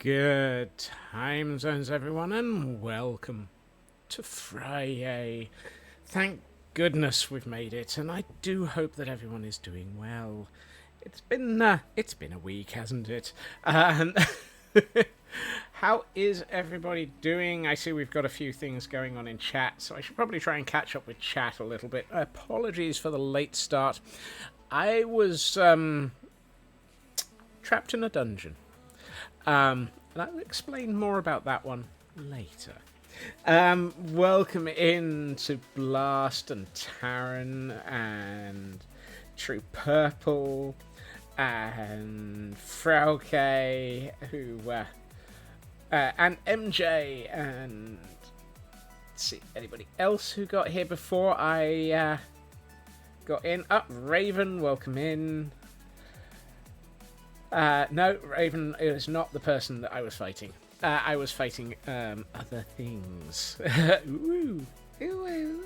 Good time zones, everyone, and welcome to friyay. Thank goodness we've made it, and I do hope that everyone is doing well. It's been a week, hasn't it? How is everybody doing? I see we've got a few things going on in chat, so I should probably try and catch up with chat a little bit. Apologies for the late start. I was trapped in a dungeon. And I'll explain more about that one later. Welcome in to Blast and Taran and True Purple and friyay, and MJ, and let's see, anybody else who got here before I got in. Raven, welcome in. No, Raven is not the person that I was fighting. I was fighting other things. Ooh. Ooh.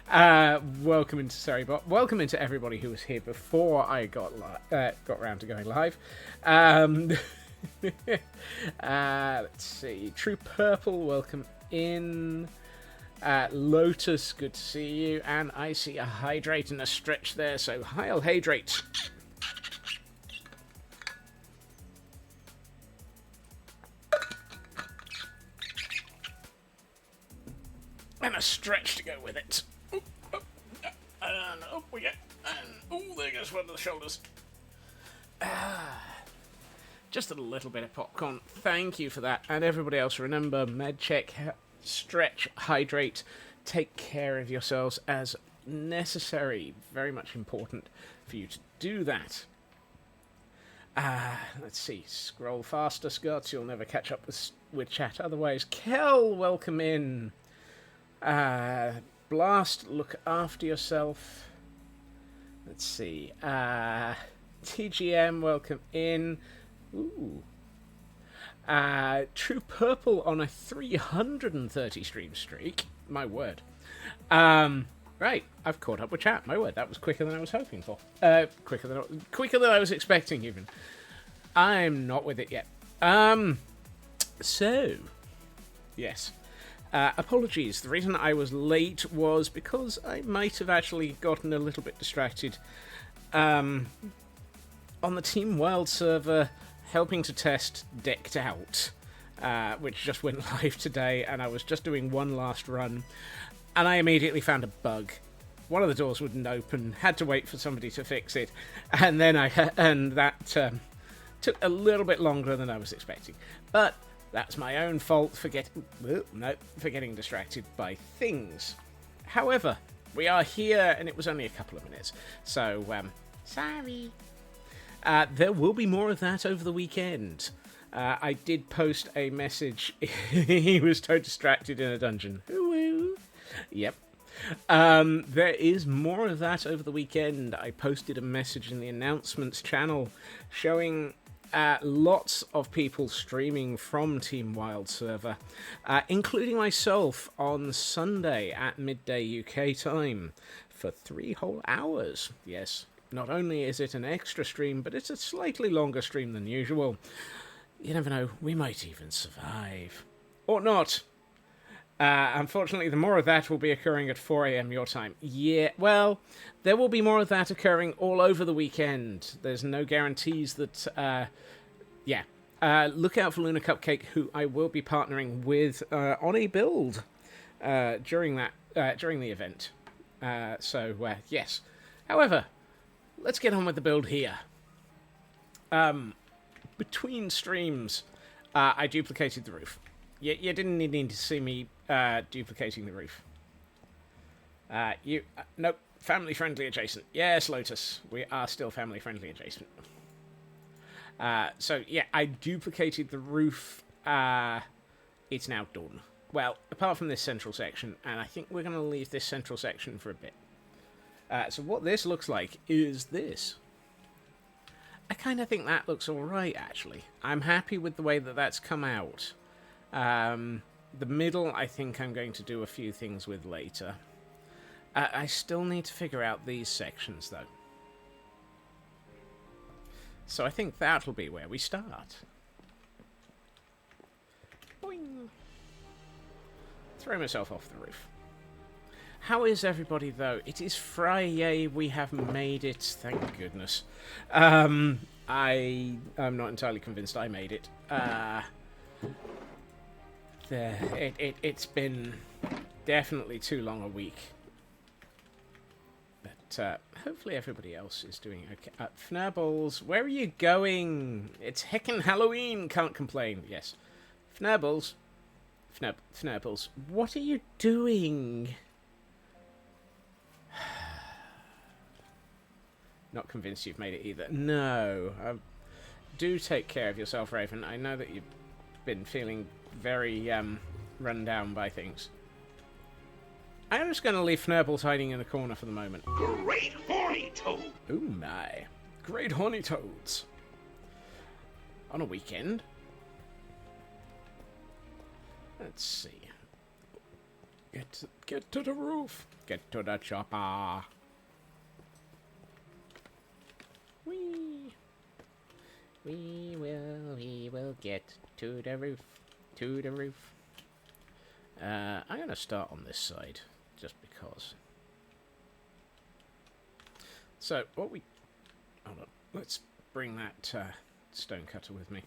Welcome into Sorrybot. Welcome into everybody who was here before I got round to going live. Let's see. True Purple, welcome in. Lotus, good to see you. And I see a Hydrate and a Stretch there, so I'll Hydrate. And a Stretch to go with it. And up we get. And there goes one of the shoulders. Just a little bit of popcorn. Thank you for that. And everybody else, remember, med check, stretch, hydrate, take care of yourselves as necessary. Very much important for you to do that. Let's see. Scroll faster, Scots. You'll never catch up with chat otherwise. Kel, welcome in. Blast, look after yourself. Let's see. TGM, welcome in. Ooh. True Purple on a 330 stream streak. My word. Right, I've caught up with chat. My word, that was quicker than I was hoping for. Quicker than I was expecting, even. I'm not with it yet. So, yes. Apologies. The reason I was late was because I might have actually gotten a little bit distracted on the Team Wild server, helping to test Decked Out, which just went live today, and I was just doing one last run, and I immediately found a bug. One of the doors wouldn't open, had to wait for somebody to fix it, and then that took a little bit longer than I was expecting. But that's my own fault for getting distracted by things. However, we are here, and it was only a couple of minutes, so sorry. There will be more of that over the weekend. I did post a message. He was so distracted in a dungeon. Woo-woo. Yep. There is more of that over the weekend. I posted a message in the announcements channel showing lots of people streaming from Team Wild server, including myself on Sunday at midday UK time for 3 whole hours. Yes, not only is it an extra stream, but it's a slightly longer stream than usual. You never know, we might even survive. Or not. Unfortunately, the more of that will be occurring at 4 a.m. your time. Yeah, well, there will be more of that occurring all over the weekend. There's no guarantees that, look out for Luna Cupcake, who I will be partnering with on a build during the event. Yes. However, let's get on with the build here. Between streams, I duplicated the roof. You didn't need to see me duplicating the roof. Nope, family-friendly adjacent. Yes, Lotus, we are still family-friendly adjacent. I duplicated the roof. It's now done. Well, apart from this central section, and I think we're going to leave this central section for a bit. So what this looks like is this. I kind of think that looks alright, actually. I'm happy with the way that that's come out. The middle, I think I'm going to do a few things with later. I still need to figure out these sections, though. So I think that'll be where we start. throw myself off the roof. How is everybody, though? It is Friday. We have made it. Thank goodness. I'm not entirely convinced I made it. It's been definitely too long a week. But hopefully everybody else is doing okay. Fnurbles, where are you going? It's heckin' Halloween. Can't complain. Yes. Fnurbles. Fnurbles, what are you doing? Not convinced you've made it either. No. Do take care of yourself, Raven. I know that you've been feeling very run down by things. I'm just going to leave Fnurbles hiding in the corner for the moment. Great horny toad! Oh my. Great horny toads. On a weekend. Let's see. Get to the roof. Get to the chopper. We will get to the roof. To the roof. I'm going to start on this side, just because. So, what we... Hold on. Let's bring that stone cutter with me.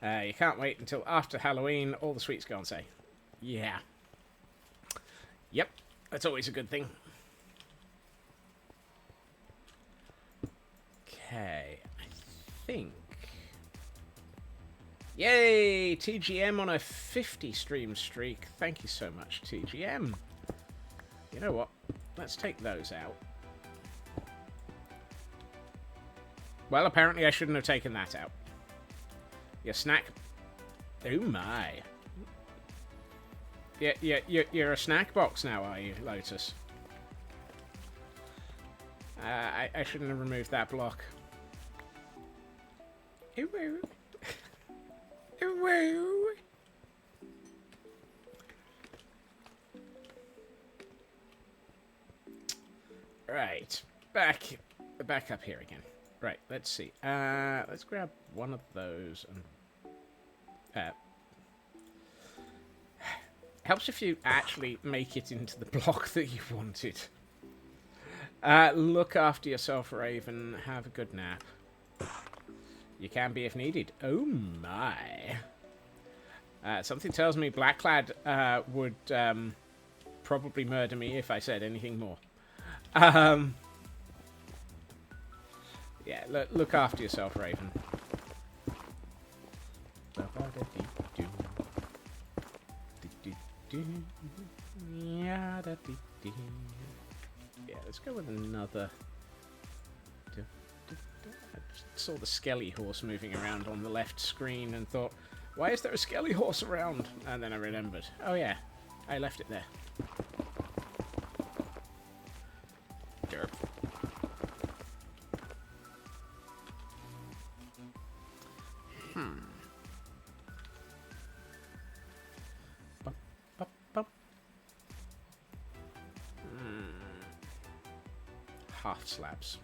You can't wait until after Halloween. All the sweets go on sale. Yeah. Yep. That's always a good thing. Okay. I think... Yay! TGM on a 50 stream streak. Thank you so much, TGM. You know what? Let's take those out. Well, apparently I shouldn't have taken that out. Your snack... Oh my. Yeah, you're a snack box now, are you, Lotus? I shouldn't have removed that block. Ooh. Ooh. Right. Back up here again. Right, let's see. Let's grab one of those and... helps if you actually make it into the block that you wanted. Look after yourself, Raven. Have a good nap. You can be if needed. Oh my. Something tells me Blacklad would probably murder me if I said anything more. Yeah, look after yourself, Raven. Yeah, let's go with another. I just saw the Skelly horse moving around on the left screen and thought, why is there a Skelly horse around? And then I remembered, oh yeah, I left it there. Derp. Half slabs.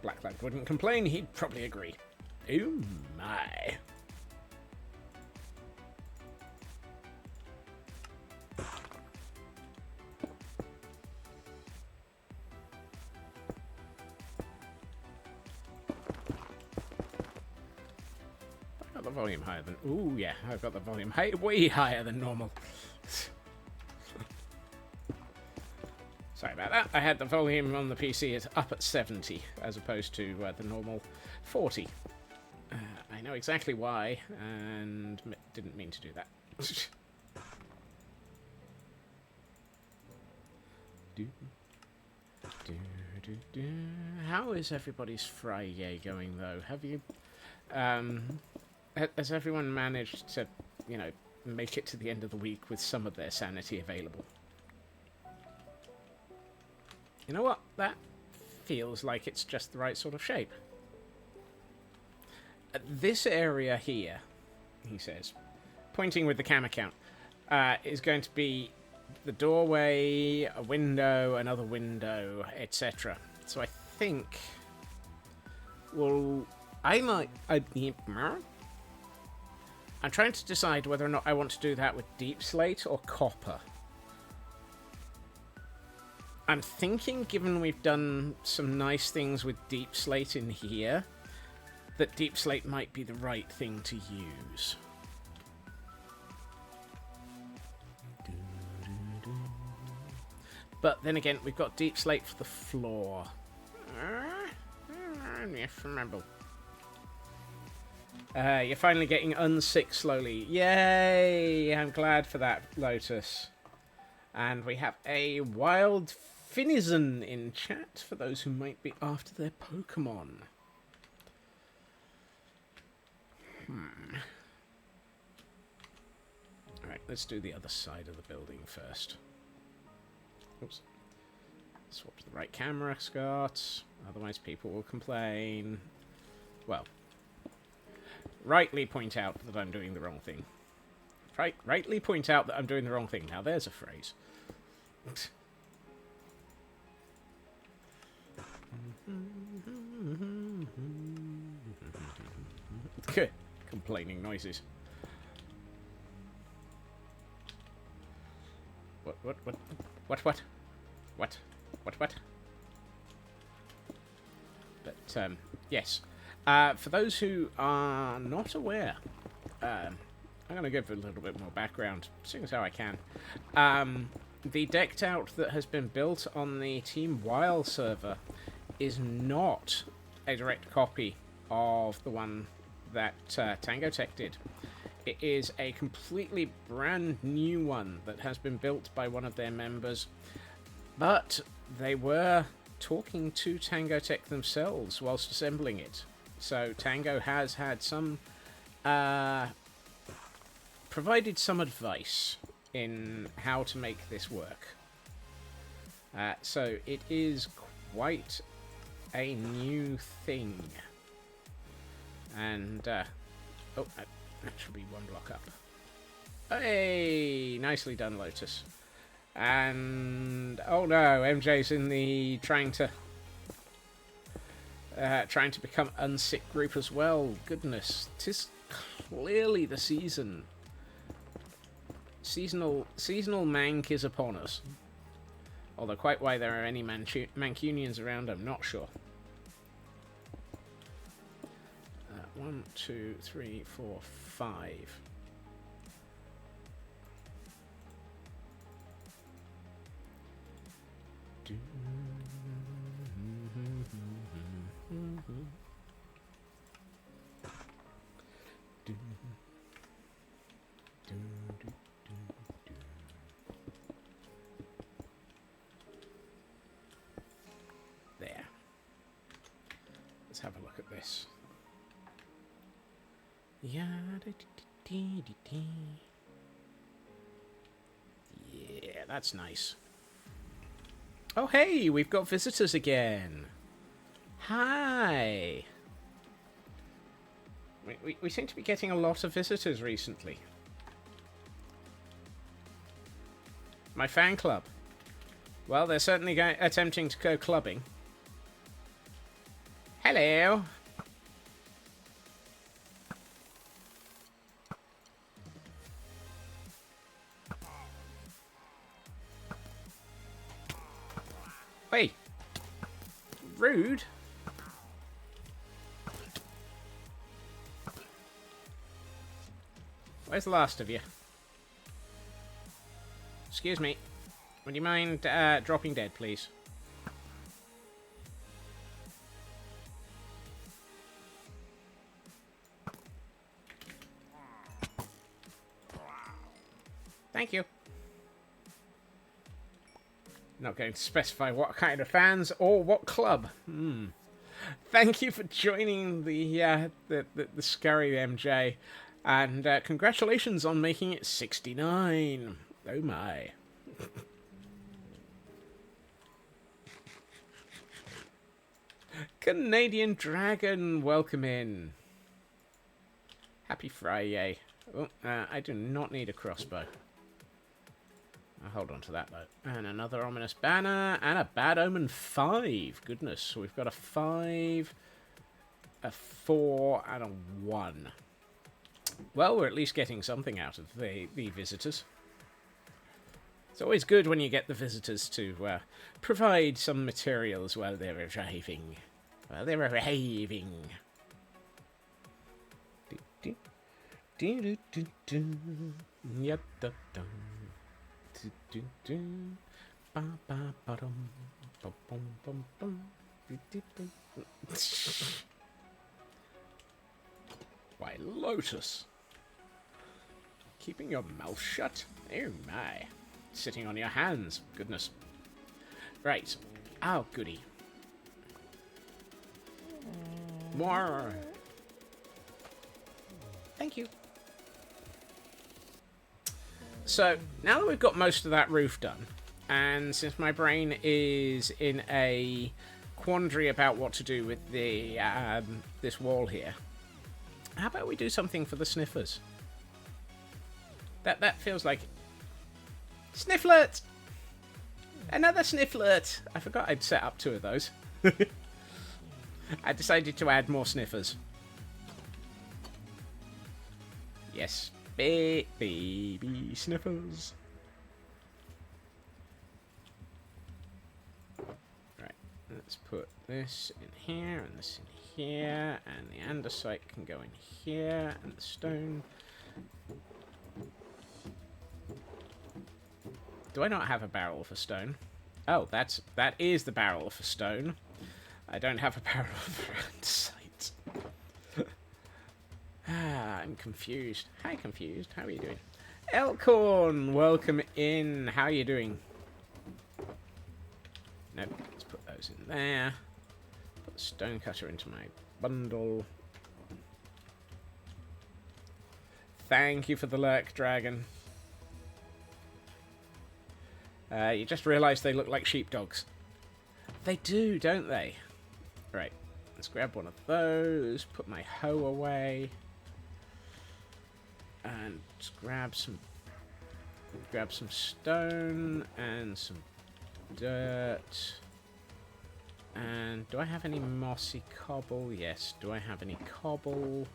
Blacklad wouldn't complain, he'd probably agree. Oh my. I got the volume higher than... Ooh, yeah, I've got the volume way higher than normal. Sorry about that. I had the volume on the PC up at 70 as opposed to the normal 40. I know exactly why, and didn't mean to do that. How is everybody's Friday going, though? Have you... has everyone managed to, you know, make it to the end of the week with some of their sanity available? You know what? That feels like it's just the right sort of shape. This area here, he says, pointing with the camera count, is going to be the doorway, a window, another window, etc. So I think... Well, I'm trying to decide whether or not I want to do that with deep slate or copper. I'm thinking, given we've done some nice things with deep slate in here, that deep slate might be the right thing to use. But then again, we've got deep slate for the floor. Yes, remember. You're finally getting unsick slowly. Yay! I'm glad for that, Lotus. And we have a wild Finizen in chat for those who might be after their Pokemon. Alright, let's do the other side of the building first. Oops. Swap to the right camera, Scott. Otherwise people will complain. Well, rightly point out that I'm doing the wrong thing. Rightly point out that I'm doing the wrong thing. Now there's a phrase. Complaining noises. What? But, yes. For those who are not aware, I'm going to give a little bit more background, seeing as how I can. The decked out that has been built on the Team Wild server is not a direct copy of the one that Tango Tech did. It is a completely brand new one that has been built by one of their members, but they were talking to Tango Tech themselves whilst assembling it. So Tango has had some, provided some advice in how to make this work. So it is quite a new thing. And, oh, that should be one block up. Hey, nicely done, Lotus. And, oh no, MJ's in the trying to become unsick group as well. Goodness, 'tis clearly the season. Seasonal mank is upon us. Although quite why there are any Mancunians around, I'm not sure. 1, 2, 3, 4, 5. There. Let's have a look at this. Yeah, that's nice. Oh, hey, we've got visitors again. Hi. We seem to be getting a lot of visitors recently. My fan club. Well, they're certainly attempting to go clubbing. Hello. Hey. Rude. Where's the last of you? Excuse me. Would you mind dropping dead, please? Thank you. Not going to specify what kind of fans or what club. Thank you for joining the scurry, MJ. And congratulations on making it 69. Oh my. Canadian Dragon, welcome in. Happy Friday. Oh, I do not need a crossbow. I'll hold on to that though. And another ominous banner and a bad omen 5. Goodness, so we've got a 5, a 4, and a 1. Well, we're at least getting something out of the visitors. It's always good when you get the visitors to provide some materials while they're arriving. While they're arriving. Why, Lotus. Keeping your mouth shut? Oh my. Sitting on your hands. Goodness. Right. Oh, goody. More. Thank you. So, now that we've got most of that roof done, and since my brain is in a quandary about what to do with the this wall here, how about we do something for the sniffers? That feels like... Snifflet! Another snifflet! I forgot I'd set up 2 of those. I decided to add more sniffers. Yes, baby sniffers. Right, let's put this in here and this in here, and the andesite can go in here, and the stone. Do I not have a barrel for stone? Oh, that is the barrel for stone. I don't have a barrel for andesite. I'm confused. Hi, confused. How are you doing? Elkhorn, welcome in. How are you doing? Nope, let's put those in there. Put the stone cutter into my bundle. Thank you for the lurk, dragon. You just realised they look like sheepdogs. They do, don't they? Right, let's grab one of those, put my hoe away, and just grab some stone and some dirt. And do I have any mossy cobble? Yes. Do I have any cobble?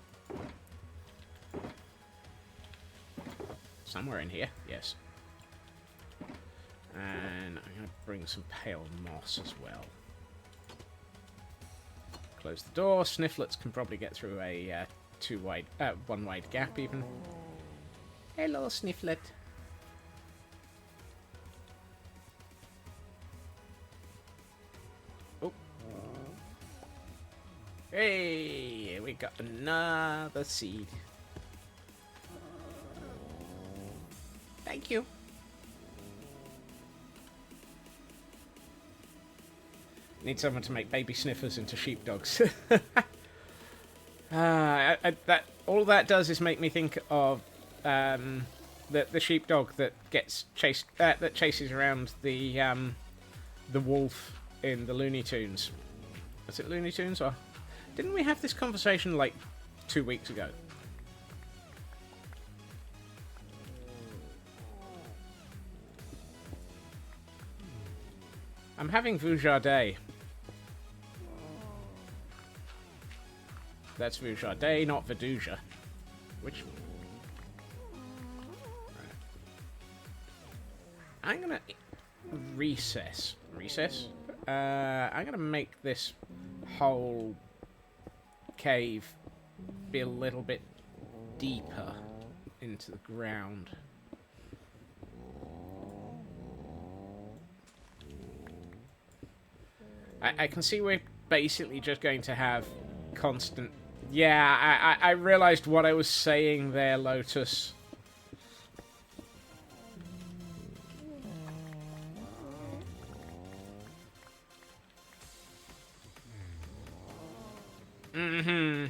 Somewhere in here, yes. And I'm going to bring some pale moss as well. Close the door. Snifflets can probably get through a one wide gap even. Hello, Snifflet. Oh. Hey, we got another seed. Thank you. Need someone to make baby sniffers into sheepdogs. All that does is make me think of the sheepdog that gets chased, that chases around the wolf in the Looney Tunes. Was it Looney Tunes, or didn't we have this conversation like 2 weeks ago? I'm having Vujardé. That's Vujardé, not Viduja. Which... Right. I'm gonna... Recess. Recess? I'm gonna make this whole cave be a little bit deeper into the ground. I can see we're basically just going to have constant... Yeah, I realised what I was saying there, Lotus. Mm-hmm.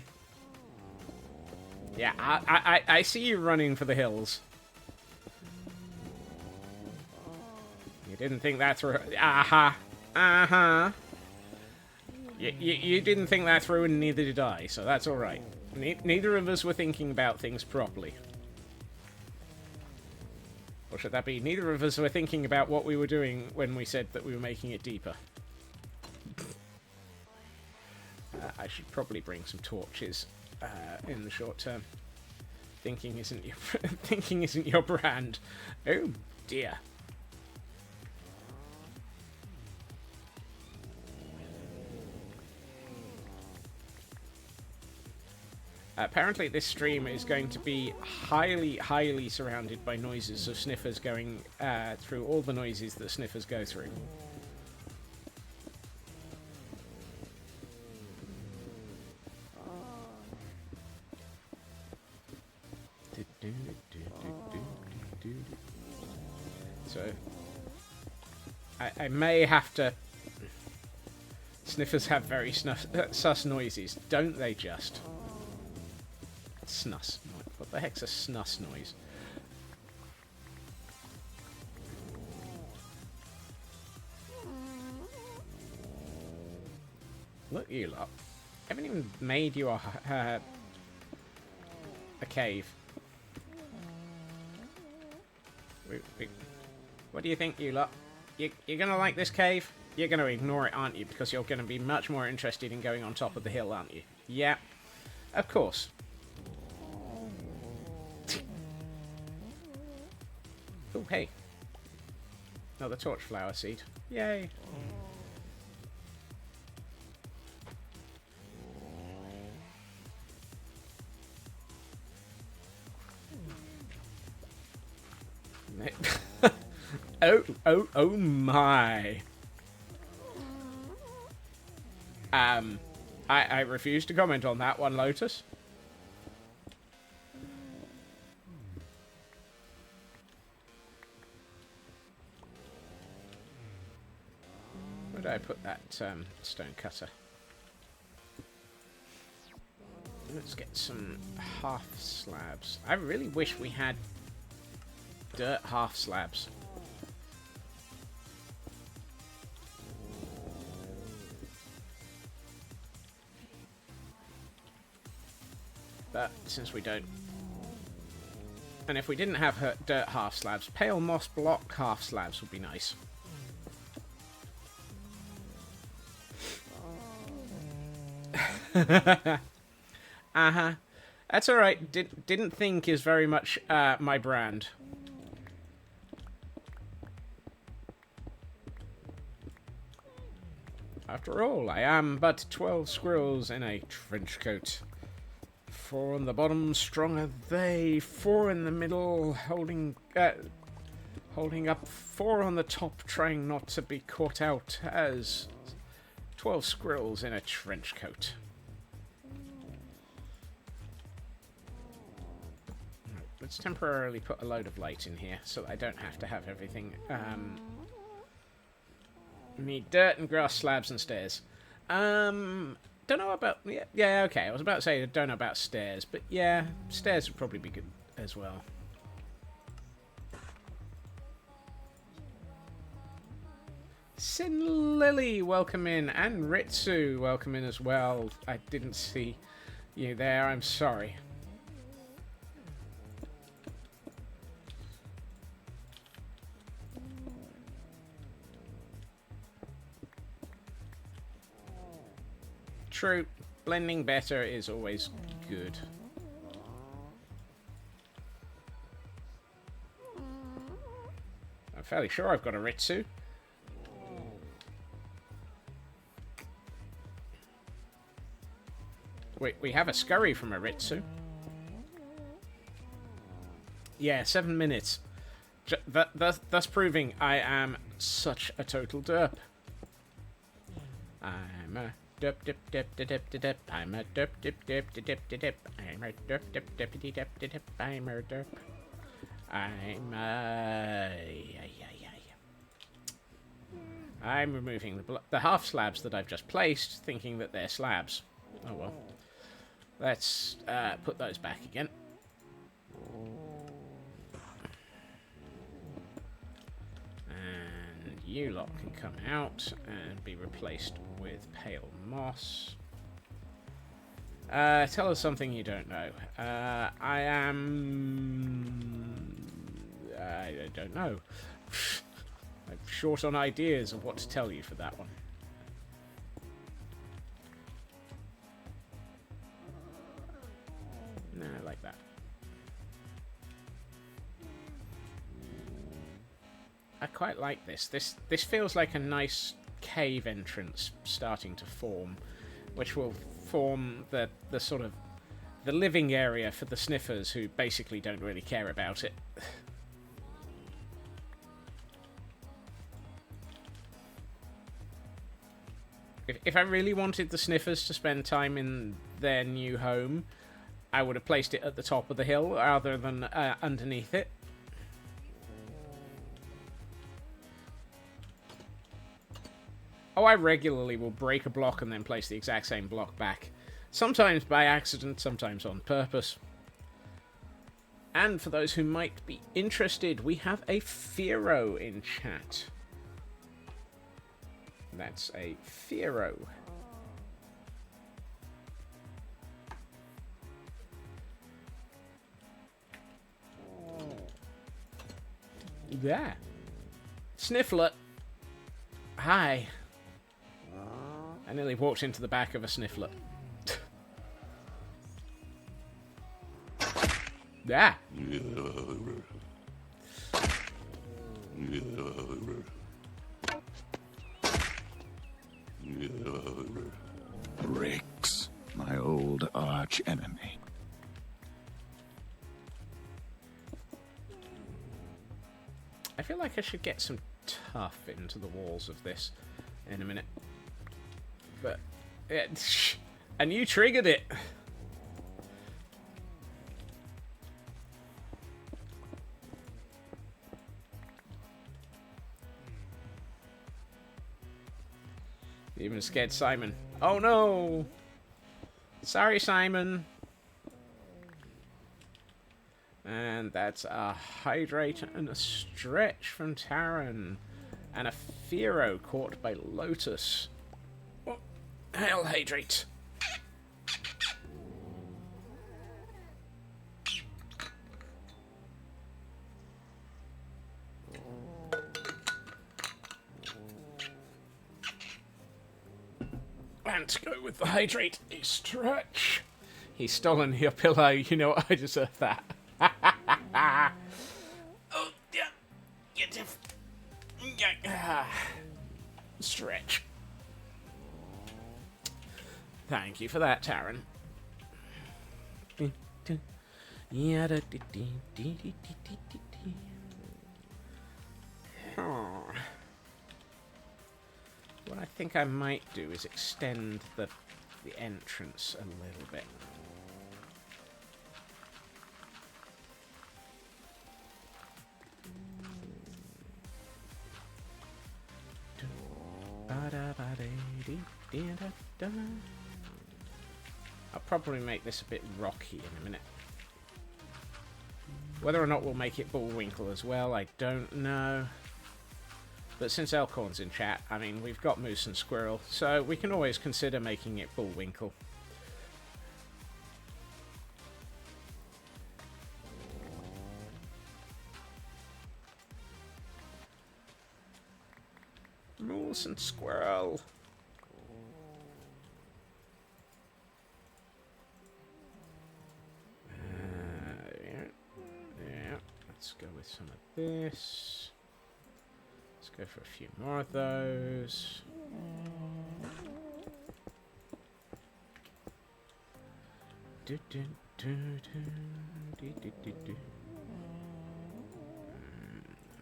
Yeah, I see you running for the hills. You didn't think that through... Aha. Uh-huh. You didn't think that through, and neither did I, so that's alright. Neither of us were thinking about things properly. Or should that be, neither of us were thinking about what we were doing when we said that we were making it deeper. I should probably bring some torches in the short term. Thinking isn't your thinking isn't your brand. Oh dear. Apparently this stream is going to be highly surrounded by noises of sniffers going through all the noises that sniffers go through. So I may have to... Sniffers have very sus noises, don't they just? Snus. What the heck's a snus noise? Look, you lot. I haven't even made you a cave. What do you think, you lot? You're gonna like this cave? You're gonna ignore it, aren't you? Because you're gonna be much more interested in going on top of the hill, aren't you? Yeah, of course. Oh, hey. Another torch flower seed. Yay. Oh my. I refuse to comment on that one, Lotus. Where did I put that stone cutter? Let's get some half slabs. I really wish we had dirt half slabs. But since we don't... And if we didn't have dirt half slabs, pale moss block half slabs would be nice. Uh-huh. That's alright. Didn't think is very much my brand. After all, I am but 12 squirrels in a trench coat. 4 on the bottom, stronger they. 4 in the middle, holding up. 4 on the top, trying not to be caught out as 12 squirrels in a trench coat. Let's temporarily put a load of light in here so that I don't have to have everything. Need dirt and grass slabs and stairs. Don't know about... Yeah, okay. I was about to say I don't know about stairs, but yeah, stairs would probably be good as well. Sin Lily, welcome in. And Ritsu, welcome in as well. I didn't see you there. I'm sorry. True. Blending better is always good. I'm fairly sure I've got a Ritsu. Wait, we have a scurry from a Ritsu. Yeah, 7 minutes. Thus proving I am such a total derp. I'm a derp dip dip dip dip dip. I'm a derp dip dip dip dip dip. I'm a derp dip dip dip dip dip. I'm a derp. I'm removing the half slabs that I've just placed, thinking that they're slabs. Oh well. Let's put those back again. And you lot can come out and be replaced with pale moss. Tell us something you don't know. I don't know. I'm short on ideas of what to tell you for that one. No, like that. quite like this. This feels like a nice cave entrance starting to form, which will form the sort of the living area for the sniffers, who basically don't really care about it. If I really wanted the sniffers to spend time in their new home, I would have placed it at the top of the hill rather than underneath it. Oh, I regularly will break a block and then place the exact same block back. Sometimes by accident, sometimes on purpose. And for those who might be interested, we have a Firo in chat. That's a Firo. Yeah. Sniffler. Hi. I nearly walked into the back of a Sniffler. Yeah. Rix, my old arch enemy. I feel like I should get some tough into the walls of this in a minute. But, and you triggered it. Even scared Simon. Oh no! Sorry, Simon. And that's a Hydrate and a Stretch from Taran. And a Firo caught by Lotus. Oh, hail, Hydrate. And to go with the Hydrate is Stretch. He's stolen your pillow. You know what? I deserve that. Oh, yeah. Get him. Stretch. Thank you for that, Taran. What I think I might do is extend the entrance a little bit. I'll probably make this a bit rocky in a minute. Whether or not we'll make it Bullwinkle as well, I don't know. But since Elkhorn's in chat, I mean, we've got Moose and Squirrel, so we can always consider making it Bullwinkle. Moose and Squirrel. Yeah. Let's go with some of this. Let's go for a few more of those. A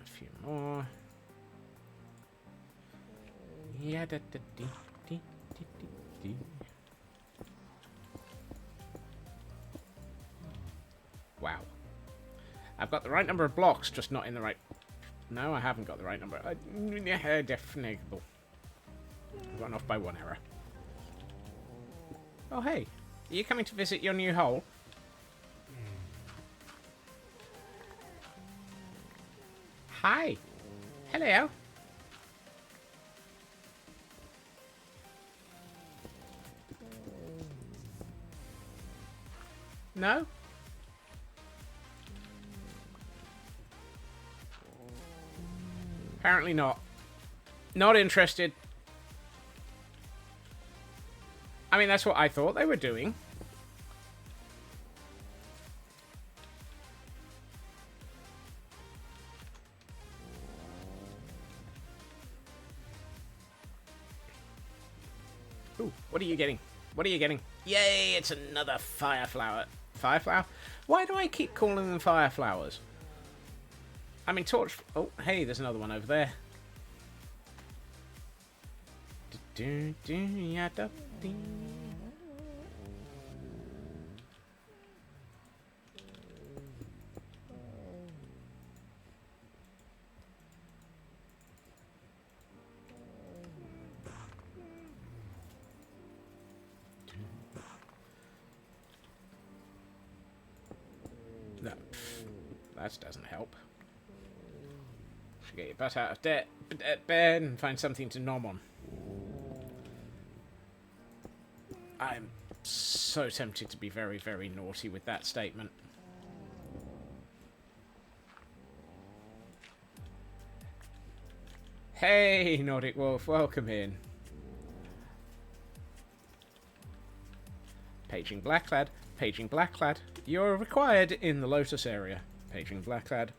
few more. Yeah, wow. I've got the right number of blocks, just not in the right... No, I haven't got the right number. Definitely. I've gotten off by one error. Oh, hey. Are you coming to visit your new hole? Hi. Hello. No? Apparently not. Not interested. I mean, that's what I thought they were doing. Ooh, what are you getting? What are you getting? Yay, it's another fire flower. Fire flower? Why do I keep calling them fire flowers? I mean, torch... Oh, hey, there's another one over there. No, that doesn't help. Should get your butt out of bed and find something to nom on. I'm so tempted to be very, very naughty with that statement. Hey, Nordic Wolf, welcome in. Paging Blacklad, paging Blacklad. You're required in the Lotus area. Paging Blacklad.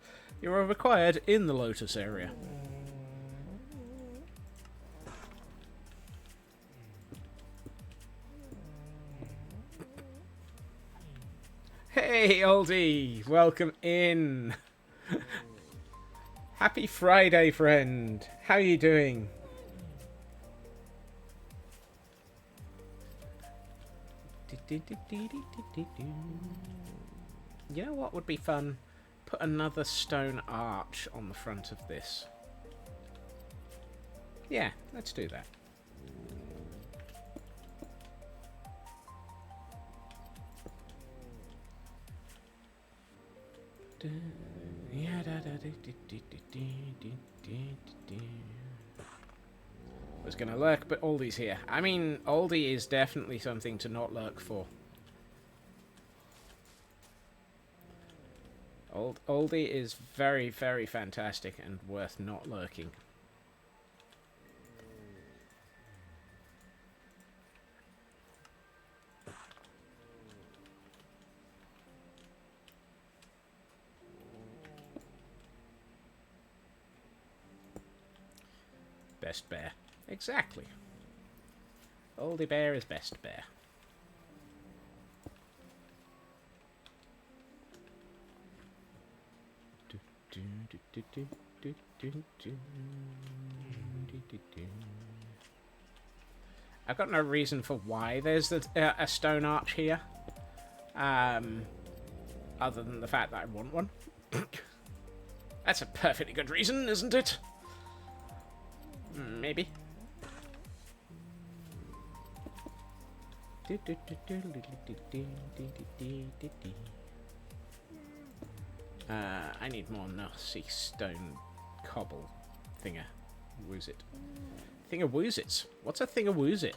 You are required in the Lotus area. Hey, oldie! Welcome in! Happy Friday, friend! How are you doing? You know what would be fun? Put another stone arch on the front of this. Yeah, let's do that. Was gonna lurk, but Oldie's here. I mean, Oldie is definitely something to not lurk for. Oldie is very, very fantastic and worth not lurking. Best bear. Exactly. Oldie bear is best bear. I've got no reason for why there's a stone arch here. Other than the fact that I want one. That's a perfectly good reason, isn't it? Maybe. I need more nasty stone cobble thinger. Woozit. Thinger woozits. What's a thinger woozit?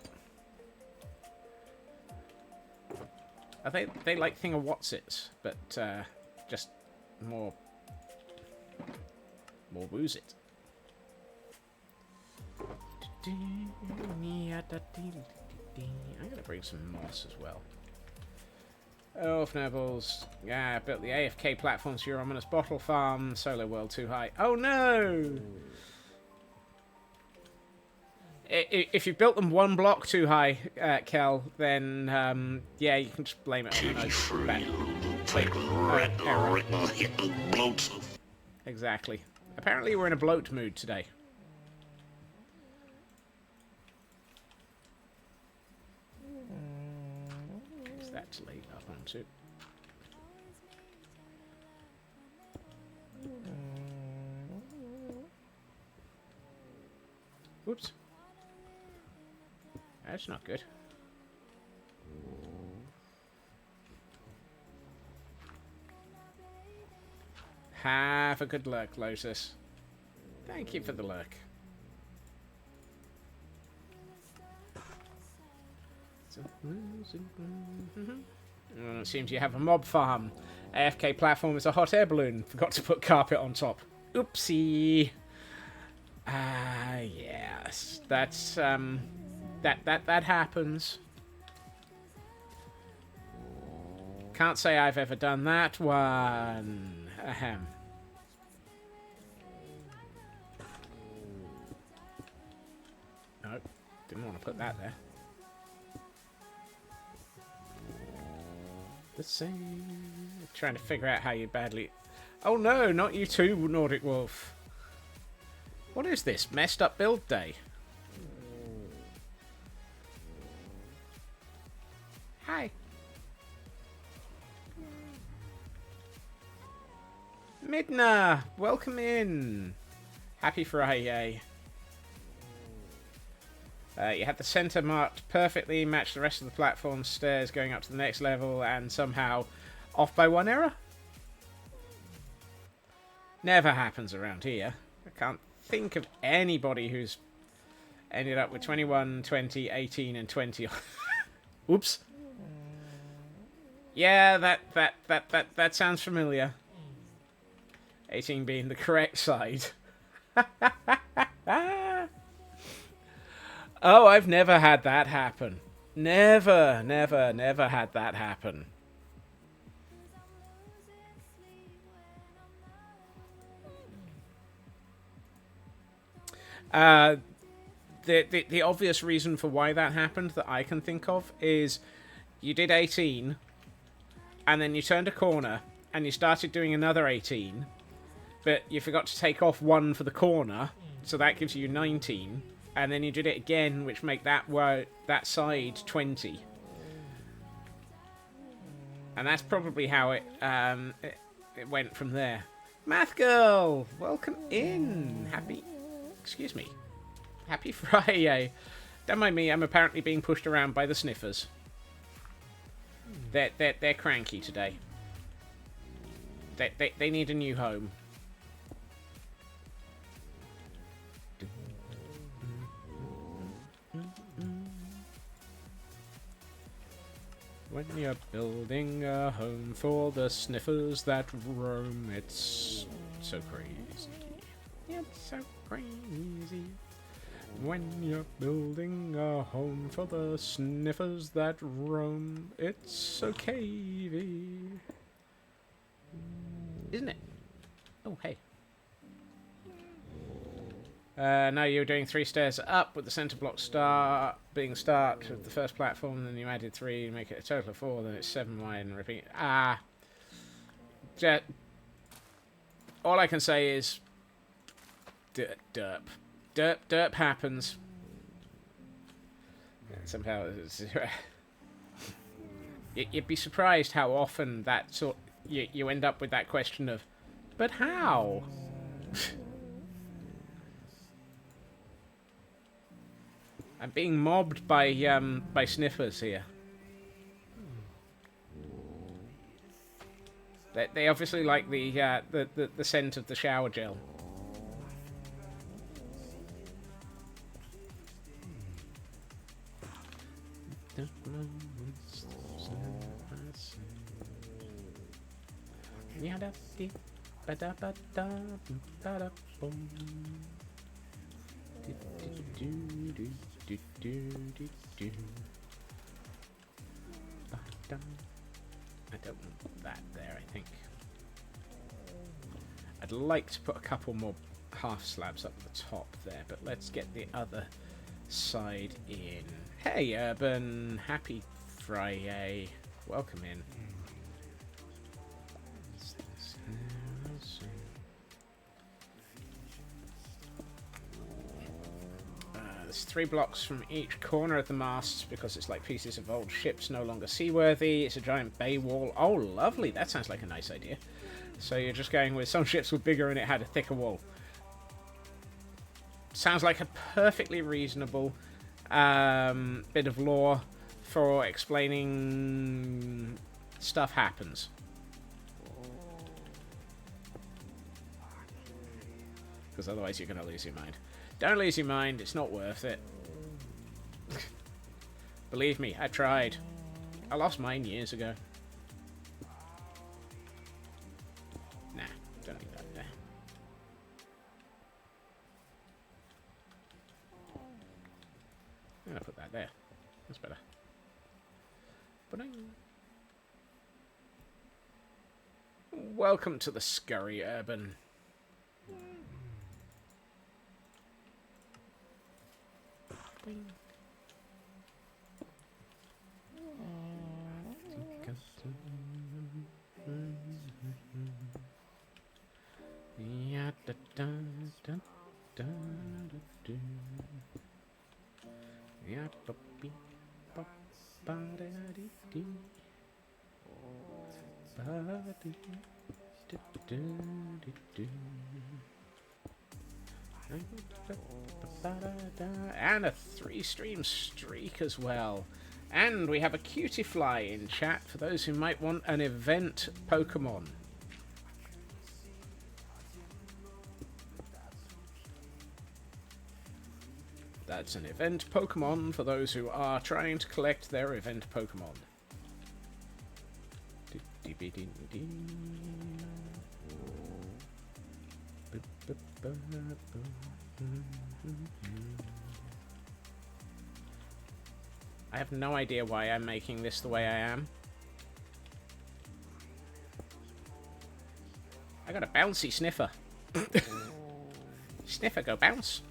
Are they like thinger whatsits, but just more woozit. I'm gonna bring some moss as well. Oh, Fnurbles. Yeah, I built the AFK platforms for your ominous bottle farm. Solo world too high. Oh no! If you built them one block too high, Kel, then yeah, you can just blame it on Exactly. Apparently we're in a bloat mood today. Is that to lay up onto? Whoops. That's not good. Have a good lurk, Lotus. Thank you for the lurk. It seems you have a mob farm. AFK platform is a hot air balloon. Forgot to put carpet on top. Oopsie. Yes. That's, that happens. Can't say I've ever done that one. Ahem. Nope. Didn't want to put that there. the same. Trying to figure out how you badly... Oh no, not you too, Nordic Wolf. What is this? Messed up build day? Hi. Midna, welcome in. Happy Friday. You had the centre marked perfectly, matched the rest of the platform stairs going up to the next level, and somehow off by one error? Never happens around here. I can't think of anybody who's ended up with 21, 20, 18, and 20. Oops. Yeah, that sounds familiar. 18 being the correct side. Oh, I've never had that happen. Never had that happen. The obvious reason for why that happened that I can think of is you did 18, and then you turned a corner, and you started doing another 18, but you forgot to take off one for the corner, so that gives you 19. And then you did it again, which make that side 20. And that's probably how it went from there. Math Girl, welcome in. Happy Friday. Don't mind me, I'm apparently being pushed around by the sniffers. They're cranky today. They need a new home. When you're building a home for the sniffers that roam, it's so crazy. It's so crazy. When you're building a home for the sniffers that roam, it's so cavey. Isn't it? Oh, hey. Now you're doing 3 stairs up with the centre block being start of the first platform, then you added 3 to make it a total of 4, then it's 7 wide and repeat. All I can say is derp. Derp happens. Somehow you'd be surprised how often that you end up with that question of, but how? I'm being mobbed by sniffers here. They obviously like the scent of the shower gel. I don't want that there, I think. I'd like to put a couple more half slabs up the top there, but let's get the other side in. Hey, Urban. Happy Friday. Welcome in. There's 3 blocks from each corner of the masts because it's like pieces of old ships no longer seaworthy. It's a giant bay wall. Oh, lovely. That sounds like a nice idea. So you're just going with some ships were bigger and it had a thicker wall. Sounds like a perfectly reasonable bit of lore for explaining stuff happens. Because otherwise you're going to lose your mind. Don't lose your mind, it's not worth it. Believe me, I tried. I lost mine years ago. Nah, don't leave that there. I'm gonna put that there. That's better. Ba-ding. Welcome to the scurry, Urban. And a 3-stream streak as well. And we have a Cutifly in chat for those who might want an event Pokemon. That's an event Pokemon for those who are trying to collect their event Pokemon. I have no idea why I'm making this the way I am. I got a bouncy sniffer. Sniffer, go bounce.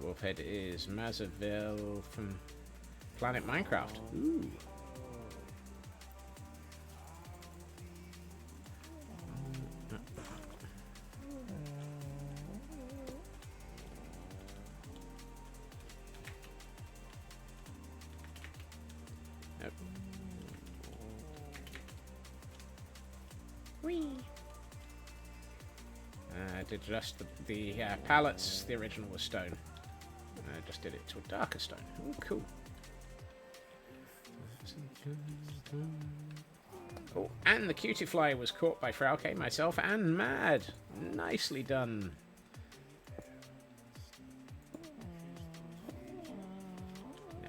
Dwarfhead is Mazaville from Planet Minecraft. Ooh. Nope. Whee! I did just the pallets. The original was stone. I just did it to a darker stone. Ooh, cool. Oh, and the Cutifly was caught by friyay, myself, and Mad. Nicely done. Nah.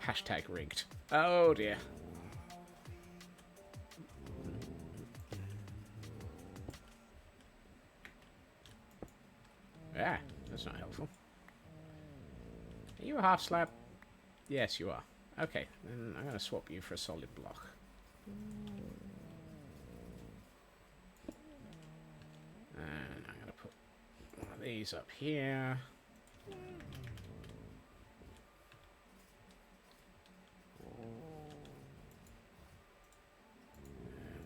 Hashtag rigged. Oh dear. Ah, that's not helpful. Are you a half slab? Yes, you are. Okay, then I'm going to swap you for a solid block. And I'm going to put one of these up here. And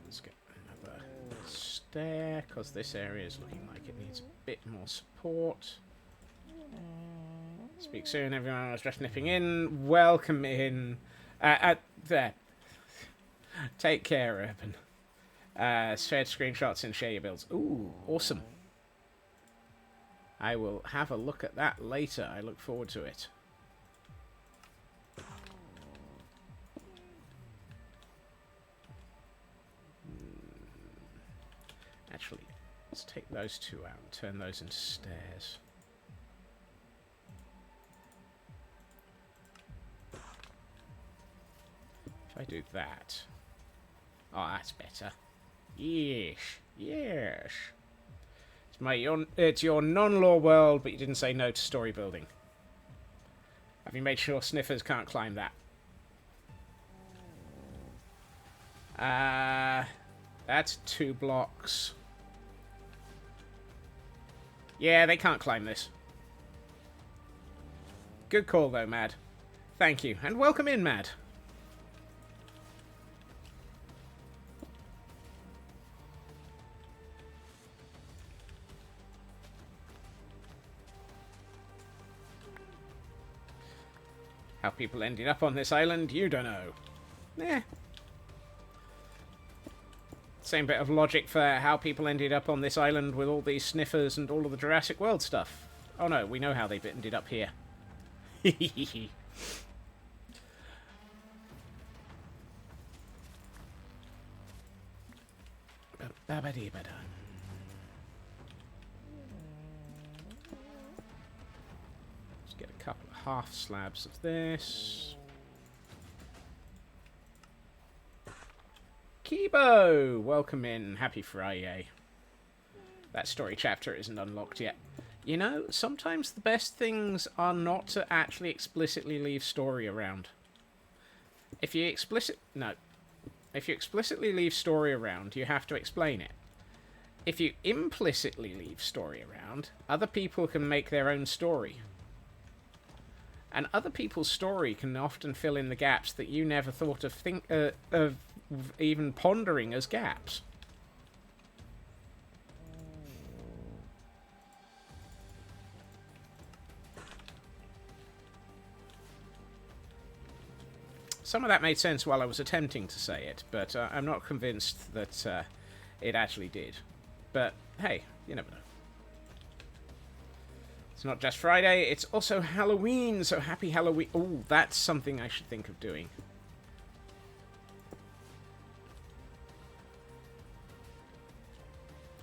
let's get another stair, because this area is looking like it needs a bit more support. Speak soon, everyone. I was just nipping in. Welcome in. There. Take care, Urban. Shared screenshots and share your builds. Ooh, awesome. I will have a look at that later. I look forward to it. Actually, let's take those two out and turn those into stairs. If I do that... Oh, that's better. Yes. Yes. It's your non-law world, but you didn't say no to story building. Have you made sure sniffers can't climb that? That's 2 blocks. Yeah, they can't climb this. Good call, though, Mad. Thank you. And welcome in, Mad. How people ended up on this island, you don't know. Eh. Same bit of logic for how people ended up on this island with all these sniffers and all of the Jurassic World stuff. Oh no, we know how they ended up here. Ba-ba-dee-ba-da. Let's get a couple of half slabs of this. Kibo! Welcome in. Happy Friday. That story chapter isn't unlocked yet. You know, sometimes the best things are not to actually explicitly leave story around. If you explicitly leave story around, you have to explain it. If you implicitly leave story around, other people can make their own story. And other people's story can often fill in the gaps that you never thought of even pondering as gaps. Some of that made sense while I was attempting to say it, but I'm not convinced that it actually did. But hey, you never know. It's not just Friday, it's also Halloween, so happy Halloween. Oh, that's something I should think of doing.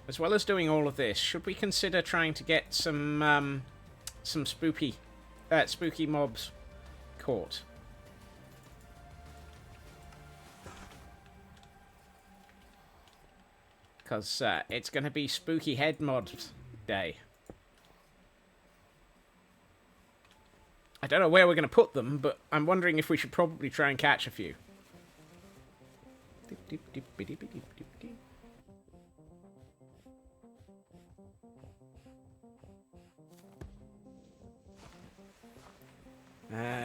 As well as doing all of this, should we consider trying to get some spooky mobs caught? Because it's going to be Spooky Head Mods Day. I don't know where we're going to put them, but I'm wondering if we should probably try and catch a few.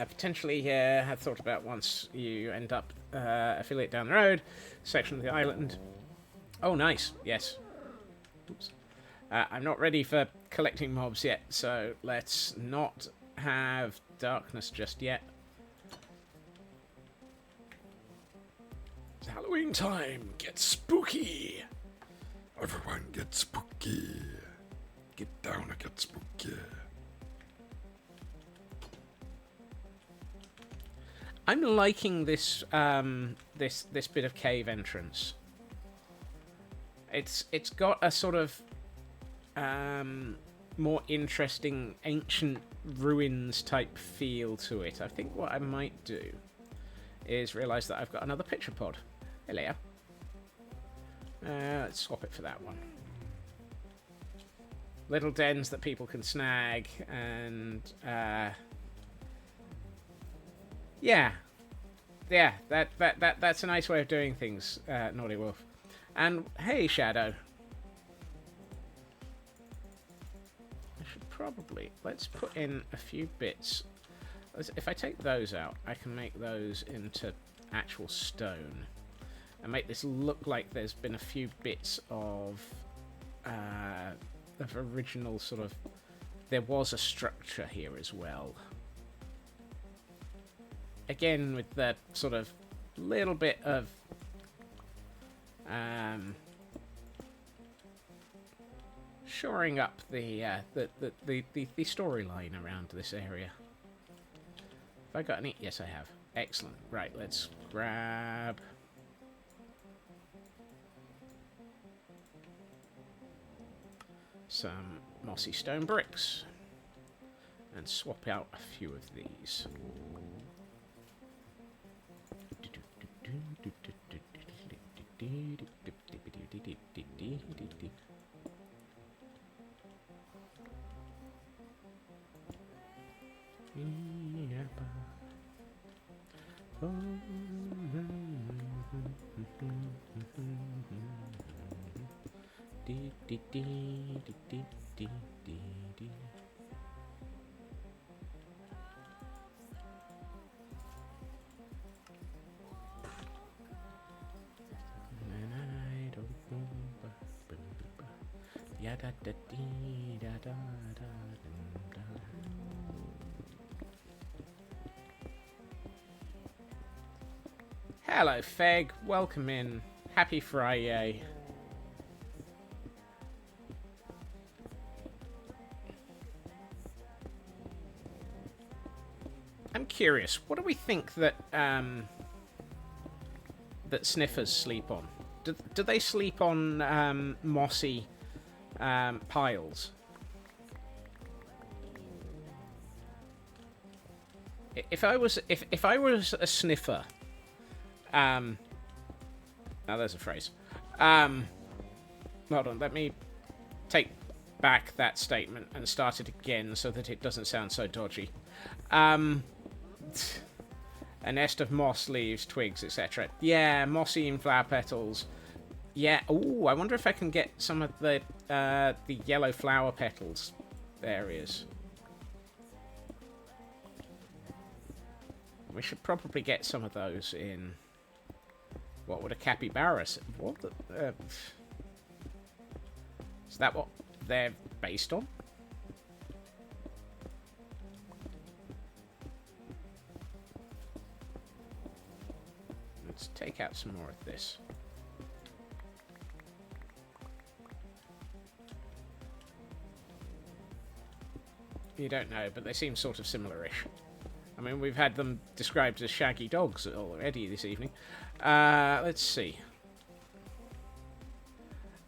Potentially, I've thought about once you end up affiliate down the road, section of the island. Oh, nice. Yes. Oops. I'm not ready for collecting mobs yet, so let's not have darkness just yet. It's Halloween time. Get spooky. Everyone get spooky. Get down and get spooky. I'm liking this this bit of cave entrance. It's got a sort of more interesting ancient ruins type feel to it. I think what I might do is realise that I've got another picture pod. Hello. Let's swap it for that one. Little dens that people can snag, and yeah, that's a nice way of doing things, Naughty Wolf. And hey, Shadow. I should probably... Let's put in a few bits. If I take those out, I can make those into actual stone. And make this look like there's been a few bits of original sort of... There was a structure here as well. Again, with the sort of little bit of... shoring up the storyline around this area. Have I got any? Yes, I have. Excellent. Right, let's grab some mossy stone bricks and swap out a few of these. Hello, Feg. Welcome in. Happy Friday. I'm curious. What do we think that that sniffers sleep on? Do they sleep on mossy piles? If I was a sniffer. Now there's a phrase. Hold on, let me take back that statement and start it again so that it doesn't sound so dodgy. A nest of moss, leaves, twigs, etc. Yeah, mossy and flower petals. Yeah. Ooh, I wonder if I can get some of the yellow flower petals areas. We should probably get some of those in What would a capybara say? What the... is that what they're based on? Let's take out some more of this. You don't know, but they seem sort of similar-ish. I mean, we've had them described as shaggy dogs already this evening. Let's see.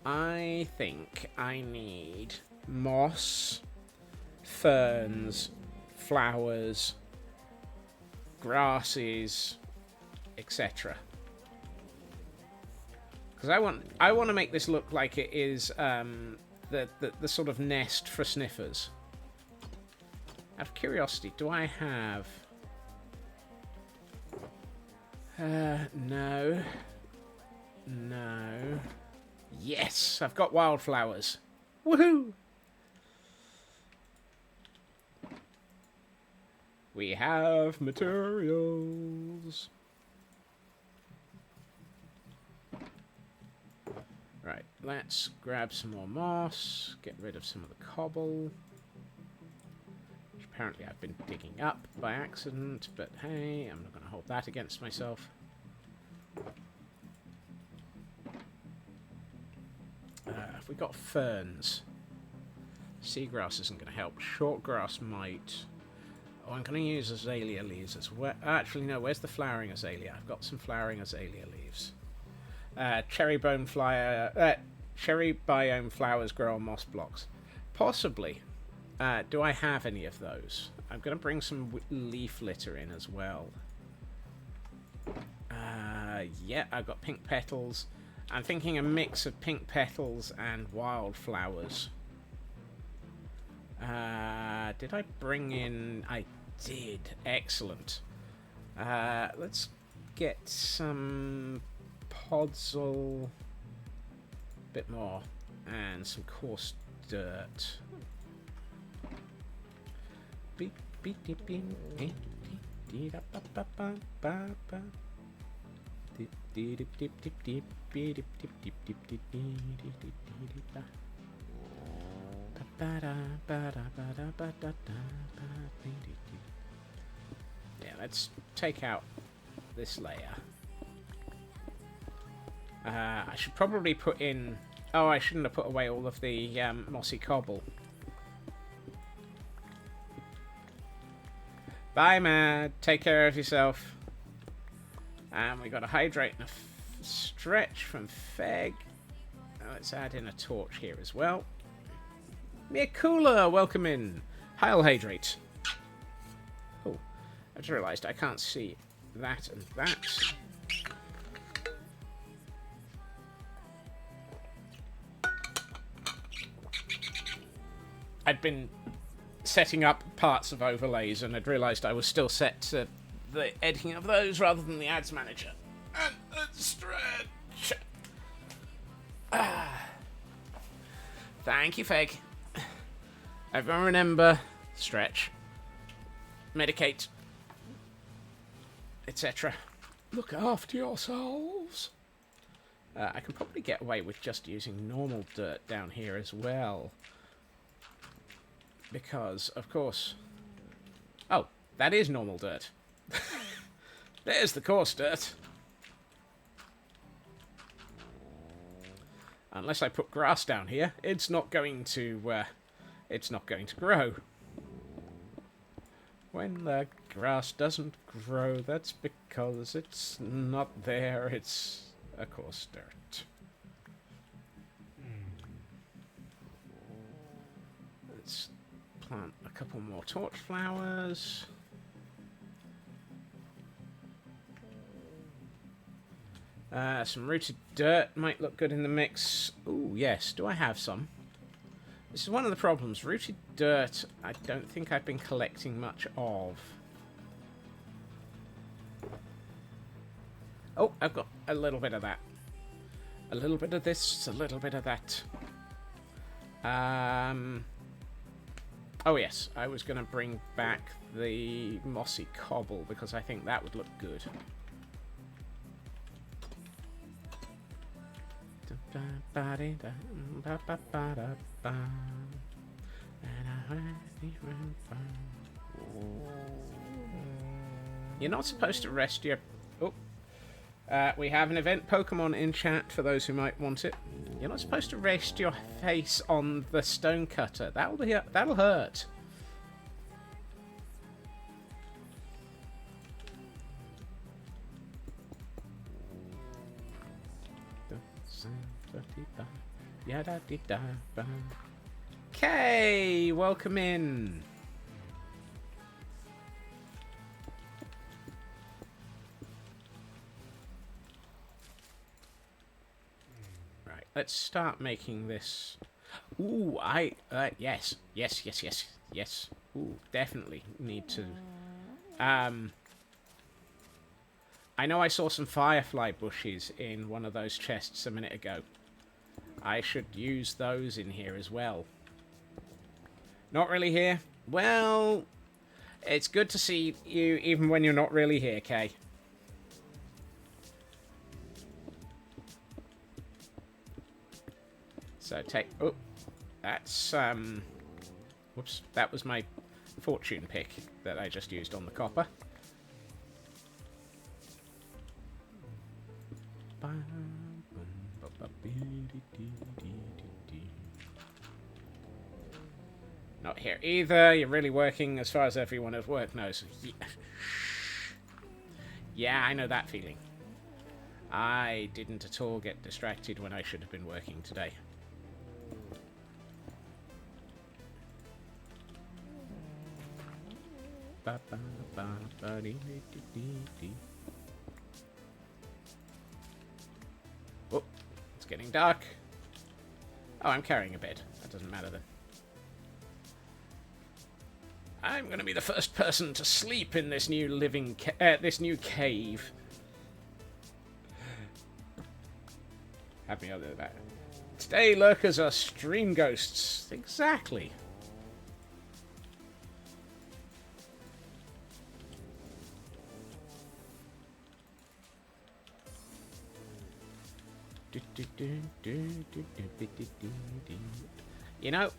I think I need moss, ferns, flowers, grasses, etc. Because I want to make this look like it is the sort of nest for sniffers. Out of curiosity, do I have... no. No. Yes! I've got wildflowers. Woohoo! We have materials. Right, let's grab some more moss, get rid of some of the cobble. Apparently I've been digging up by accident, but hey, I'm not going to hold that against myself. Have we got ferns? Seagrass isn't going to help. Short grass might. Oh, I'm going to use azalea leaves as well. Actually, no, where's the flowering azalea? I've got some flowering azalea leaves. Cherry biome flowers grow on moss blocks. Possibly. Do I have any of those? I'm going to bring some leaf litter in as well. Yeah, I've got pink petals. I'm thinking a mix of pink petals and wildflowers. Did I bring in... I did. Excellent. Let's get some podzol. A bit more. And some coarse dirt. Yeah, let's take out this layer. I should probably put in... Oh, I shouldn't have put away all of the mossy cobble. Bye, Mad. Take care of yourself. And we got a hydrate and a stretch from Feg. Let's add in a torch here as well. Miakula, welcome in. Heil hydrate. Oh, I just realised I can't see that and that. I'd been setting up parts of overlays and I'd realised I was still set to the editing of those rather than the ads manager. And stretch. Thank you, Feg. Everyone remember, stretch, medicate, etc. Look after yourselves. I can probably get away with just using normal dirt down here as well. Because, of course... Oh, that is normal dirt. There's the coarse dirt. Unless I put grass down here, it's not going to grow. When the grass doesn't grow, that's because it's not there. It's a coarse dirt. Let's plant a couple more torch flowers. Some rooted dirt might look good in the mix. Ooh, yes. Do I have some? This is one of the problems. Rooted dirt, I don't think I've been collecting much of. Oh, I've got a little bit of that. A little bit of this, a little bit of that. Oh, yes. I was going to bring back the mossy cobble because I think that would look good. You're not supposed to rest your... Oh. We have an event Pokemon in chat for those who might want it. You're not supposed to rest your face on the stone cutter. That'll hurt. Okay, welcome in. Right, let's start making this. Ooh, yes. Ooh, definitely need to. I know I saw some firefly bushes in one of those chests a minute ago. I should use those in here as well. Not really here? Well, it's good to see you even when you're not really here, Kay. So take... Oh, that's... Whoops, that was my fortune pick that I just used on the copper. Not here either. You're really working as far as everyone at work knows. Yeah, I know that feeling. I didn't at all get distracted when I should have been working today. Oh, it's getting dark. Oh, I'm carrying a bed. That doesn't matter then. I'm going to be the first person to sleep in this new this new cave. Have me over that. Today, lurkers are stream ghosts. Exactly. You know,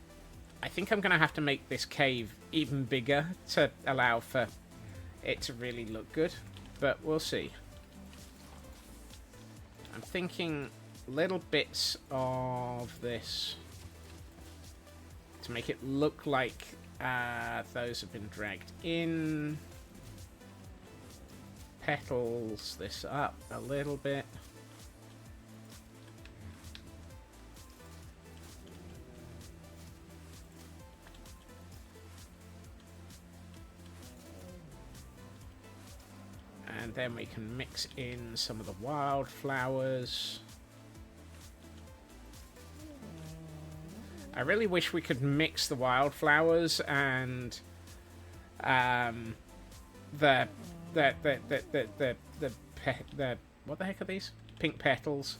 I think I'm going to have to make this cave even bigger to allow for it to really look good, but we'll see. I'm thinking little bits of this to make it look like those have been dragged in. Petals this up a little bit. And then we can mix in some of the wildflowers. I really wish we could mix the wildflowers and the what the heck are these? Pink petals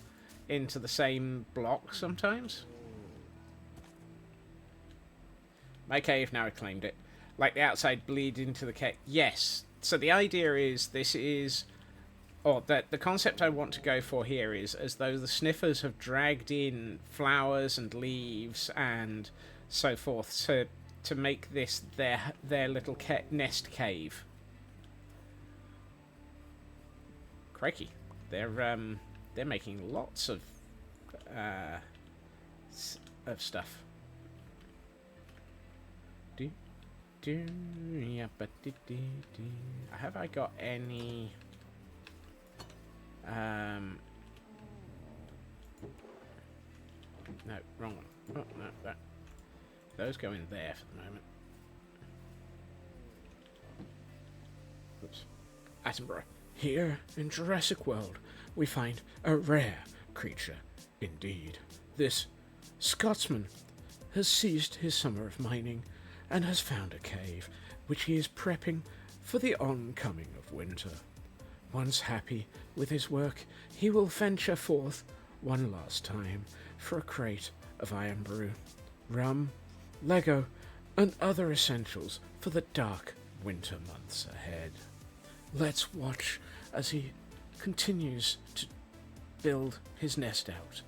into the same block sometimes. My cave, now I claimed it. Like the outside bleed into the cave. Yes. So the idea is this is, or that the concept I want to go for here is as though the sniffers have dragged in flowers and leaves and so forth to make this their little nest cave. Crikey, they're making lots of stuff. Have I got any no, wrong one. Oh, no, that. Those go in there for the moment. Oops. Attenborough. Here in Jurassic World, we find a rare creature indeed. This Scotsman has seized his summer of mining and has found a cave, which he is prepping for the oncoming of winter. Once happy with his work, he will venture forth one last time for a crate of iron brew, rum, Lego, and other essentials for the dark winter months ahead. Let's watch as he continues to build his nest out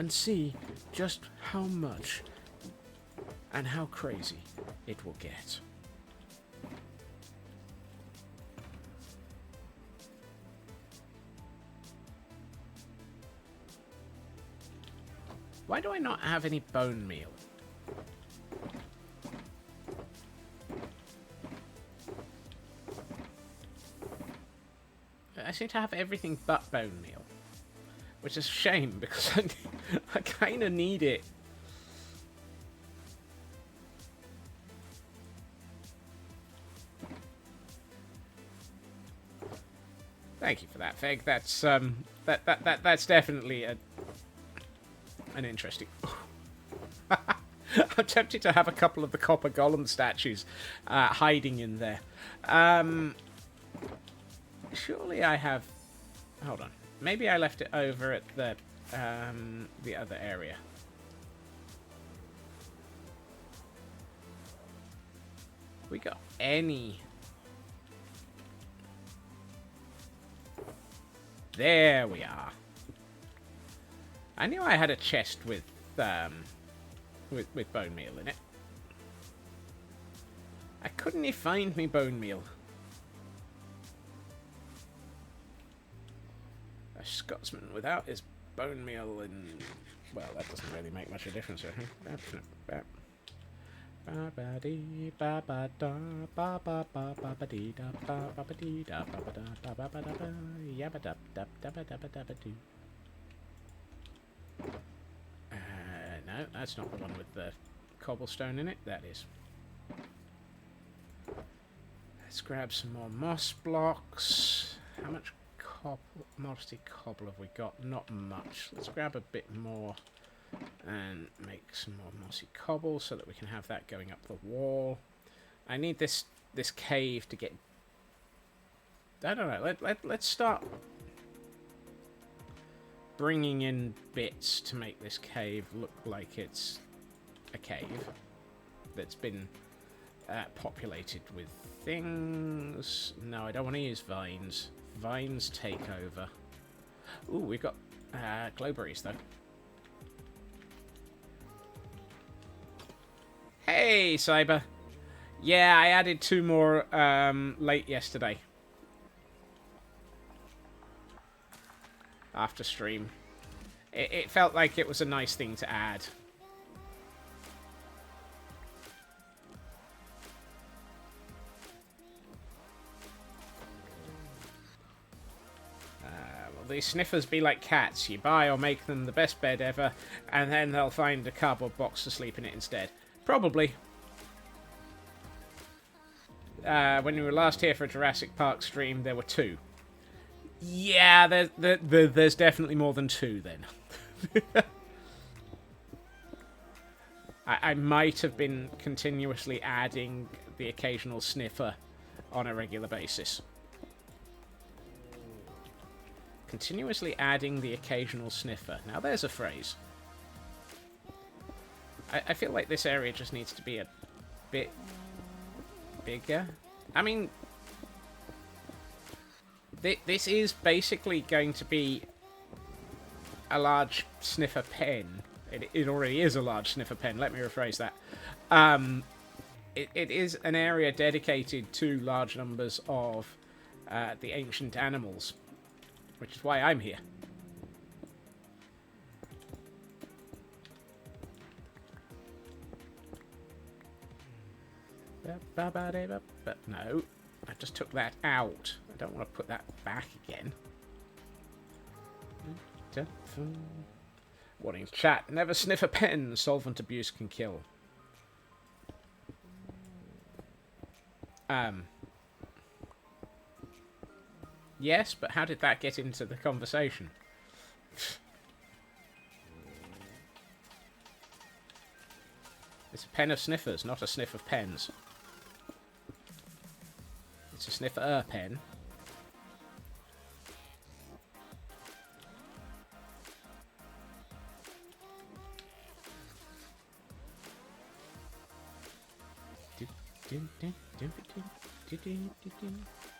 and see just how much and how crazy it will get. Why do I not have any bone meal? I seem to have everything but bone meal. Which is a shame, because I kind of need it. Thank you for that, Feg. That's that's definitely an interesting. I'm tempted to have a couple of the copper golem statues hiding in there. Surely I have. Hold on. Maybe I left it over at the other area. We got any? There we are. I knew I had a chest with bone meal in it. I couldn't find me bone meal. A Scotsman without his bone meal and... Well, that doesn't really make much of a difference, I think. No, that's not the one with the cobblestone in it. That is. Let's grab some more moss blocks. How much modesty cobble have we got? Not much. Let's grab a bit more and make some more mossy cobble so that we can have that going up the wall. I need this cave to get... I don't know. Let's start bringing in bits to make this cave look like it's a cave that's been populated with things. No, I don't want to use vines. Vines take over. Ooh, we've got glowberries, though. Hey, Cyber. Yeah, I added 2 more late yesterday. After stream. It felt like it was a nice thing to add. These sniffers be like cats. You buy or make them the best bed ever, and then they'll find a cardboard box to sleep in it instead. Probably. When you were last here for a Jurassic Park stream, there were 2. Yeah, there's definitely more than 2 then. I might have been continuously adding the occasional sniffer on a regular basis. Continuously adding the occasional sniffer. Now there's a phrase. I feel like this area just needs to be a bit bigger. I mean, this is basically going to be a large sniffer pen. It already is a large sniffer pen. Let me rephrase that. It is an area dedicated to large numbers of the ancient animals. Which is why I'm here. But no, I just took that out. I don't want to put that back again. Warning chat, never sniff a pen. Solvent abuse can kill. Yes, but how did that get into the conversation? It's a pen of sniffers, not a sniff of pens. It's a sniffer pen.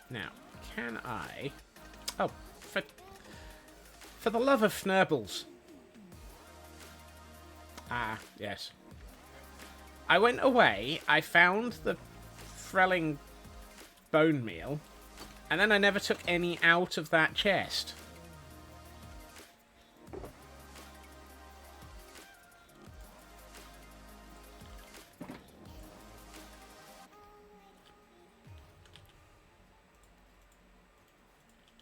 Now, can I... Oh, for the love of Fnurbles. Ah, yes. I went away, I found the Frelling bone meal, and then I never took any out of that chest.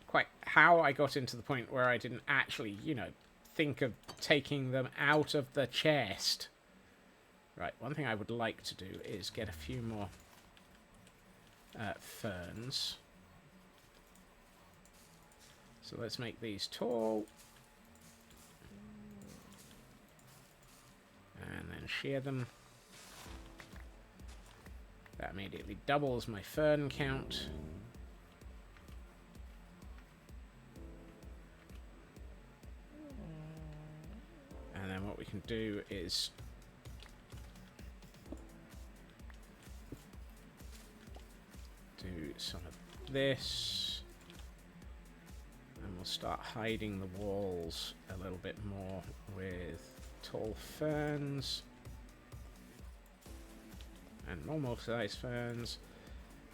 Quite how I got into the point where I didn't actually, you know, think of taking them out of the chest. Right, one thing I would like to do is get a few more ferns. So let's make these tall. And then shear them. That immediately doubles my fern count. And then what we can do is do some of this. And we'll start hiding the walls a little bit more with tall ferns. And normal size ferns.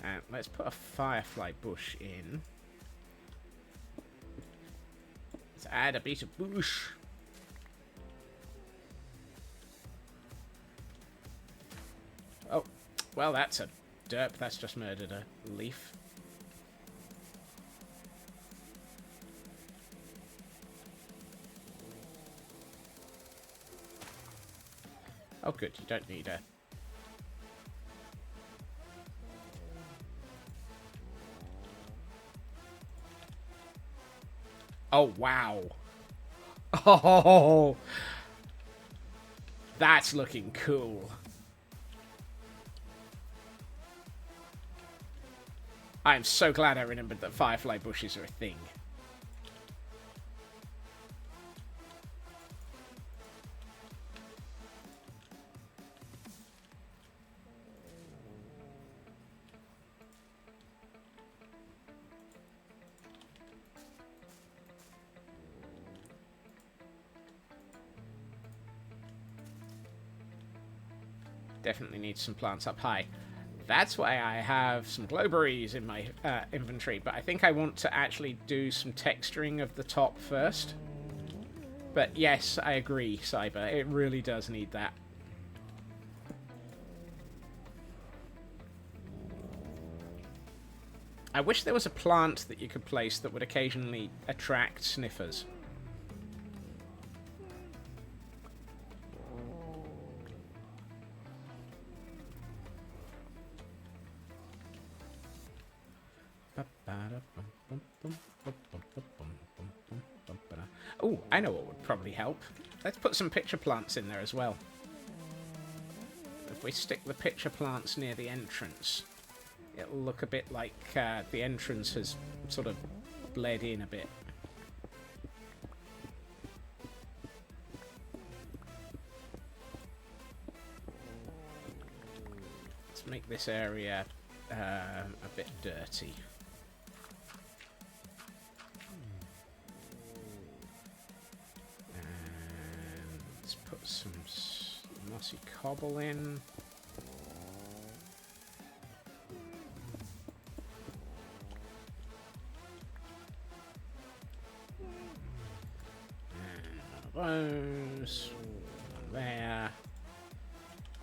And let's put a firefly bush in. Let's add a bit of bush. Oh, well, that's a derp. That's just murdered a leaf. Oh, good. You don't need a... Oh, wow. Oh, that's looking cool. I am so glad I remembered that firefly bushes are a thing. Definitely need some plants up high. That's why I have some glowberries in my inventory, but I think I want to actually do some texturing of the top first. But yes, I agree, Cyber. It really does need that. I wish there was a plant that you could place that would occasionally attract sniffers. Oh, I know what would probably help. Let's put some pitcher plants in there as well. If we stick the pitcher plants near the entrance, it'll look a bit like the entrance has sort of bled in a bit. Let's make this area a bit dirty. And let's put some mossy cobble in. Those, one there,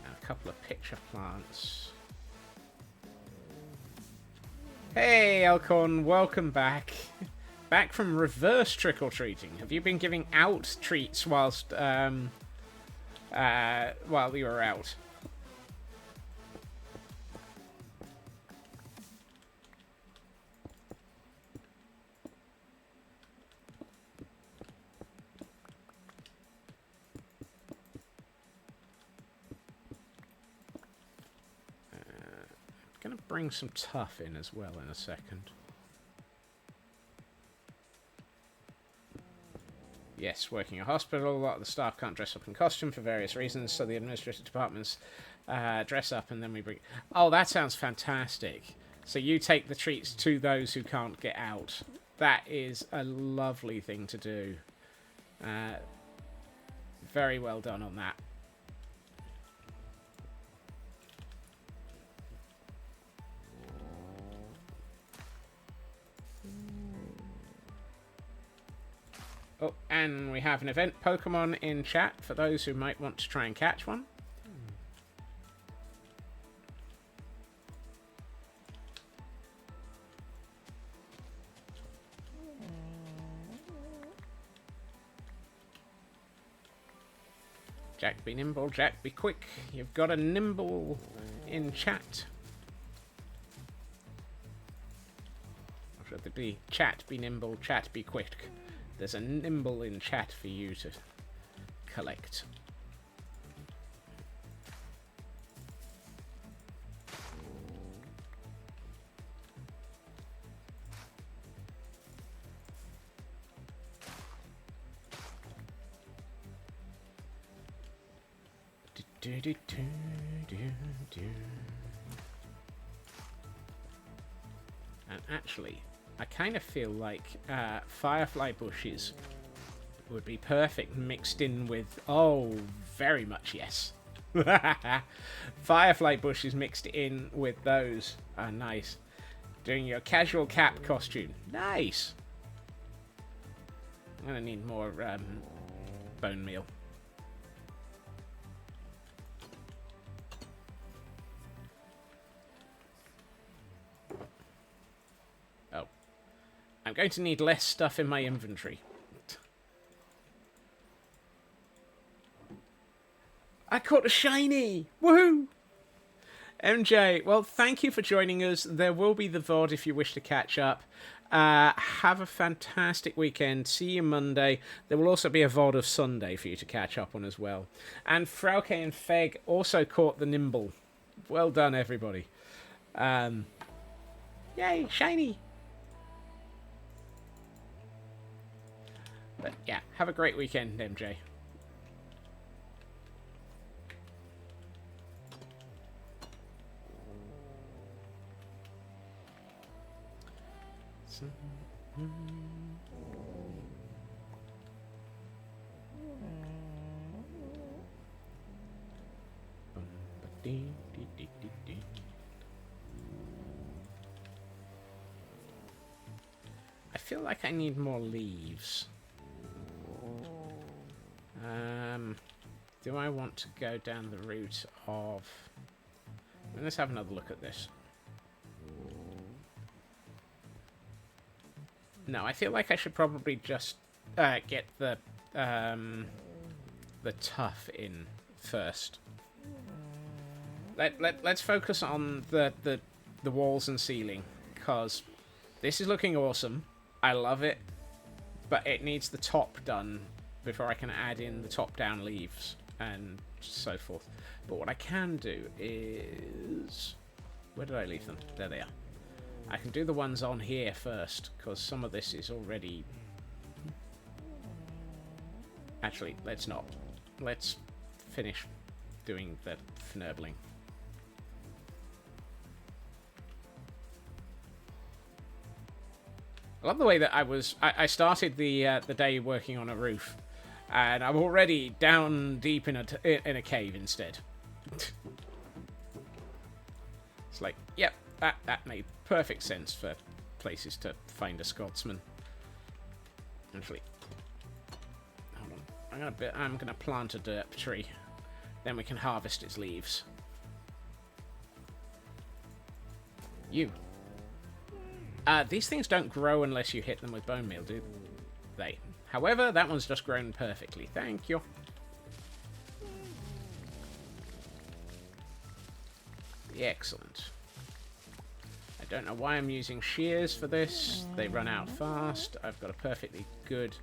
and a couple of pitcher plants. Hey Elcorn, welcome back. Back from reverse trick-or-treating. Have you been giving out treats whilst while you were out? Gonna bring some tough in as well in a second. Yes, working a hospital, a lot of the staff can't dress up in costume for various reasons, so the administrative departments dress up and then we bring... Oh, that sounds fantastic. So you take the treats to those who can't get out. That is a lovely thing to do. Very well done on that. Oh, and we have an event Pokemon in chat for those who might want to try and catch one. Jack, be nimble. Jack, be quick. You've got a nimble in chat. Or should it be chat, be nimble, chat, be quick. There's a nimble in chat for you to collect. And actually, I kind of feel like firefly bushes would be perfect mixed in with... Oh, very much yes. Firefly bushes mixed in with those are nice. Doing your casual cap costume. Nice. I'm going to need more bone meal. Oh. I'm going to need less stuff in my inventory. I caught a shiny! Woohoo! MJ, well, thank you for joining us. There will be the VOD if you wish to catch up. Have a fantastic weekend. See you Monday. There will also be a VOD of Sunday for you to catch up on as well. And Frauke and Feg also caught the nimble. Well done, everybody. Yay, shiny! But yeah, have a great weekend, MJ. I feel like I need more leaves. Do I want to go down the route of... Let's have another look at this. No, I feel like I should probably just get the tough in first. Let's focus on the walls and ceiling, because this is looking awesome. I love it, but it needs the top done before I can add in the top-down leaves and so forth. But what I can do is... Where did I leave them? There they are. I can do the ones on here first, because some of this is already... Actually, let's not. Let's finish doing the fnurbeling. I love the way that I started the day working on a roof, and I'm already down deep in a cave instead. It's like, yep, that made perfect sense for places to find a Scotsman. Actually, hold on. I'm gonna plant a derp tree, then we can harvest its leaves. You. These things don't grow unless you hit them with bone meal, do they? However, that one's just grown perfectly. Thank you. Excellent. I don't know why I'm using shears for this. They run out fast. I've got a perfectly good...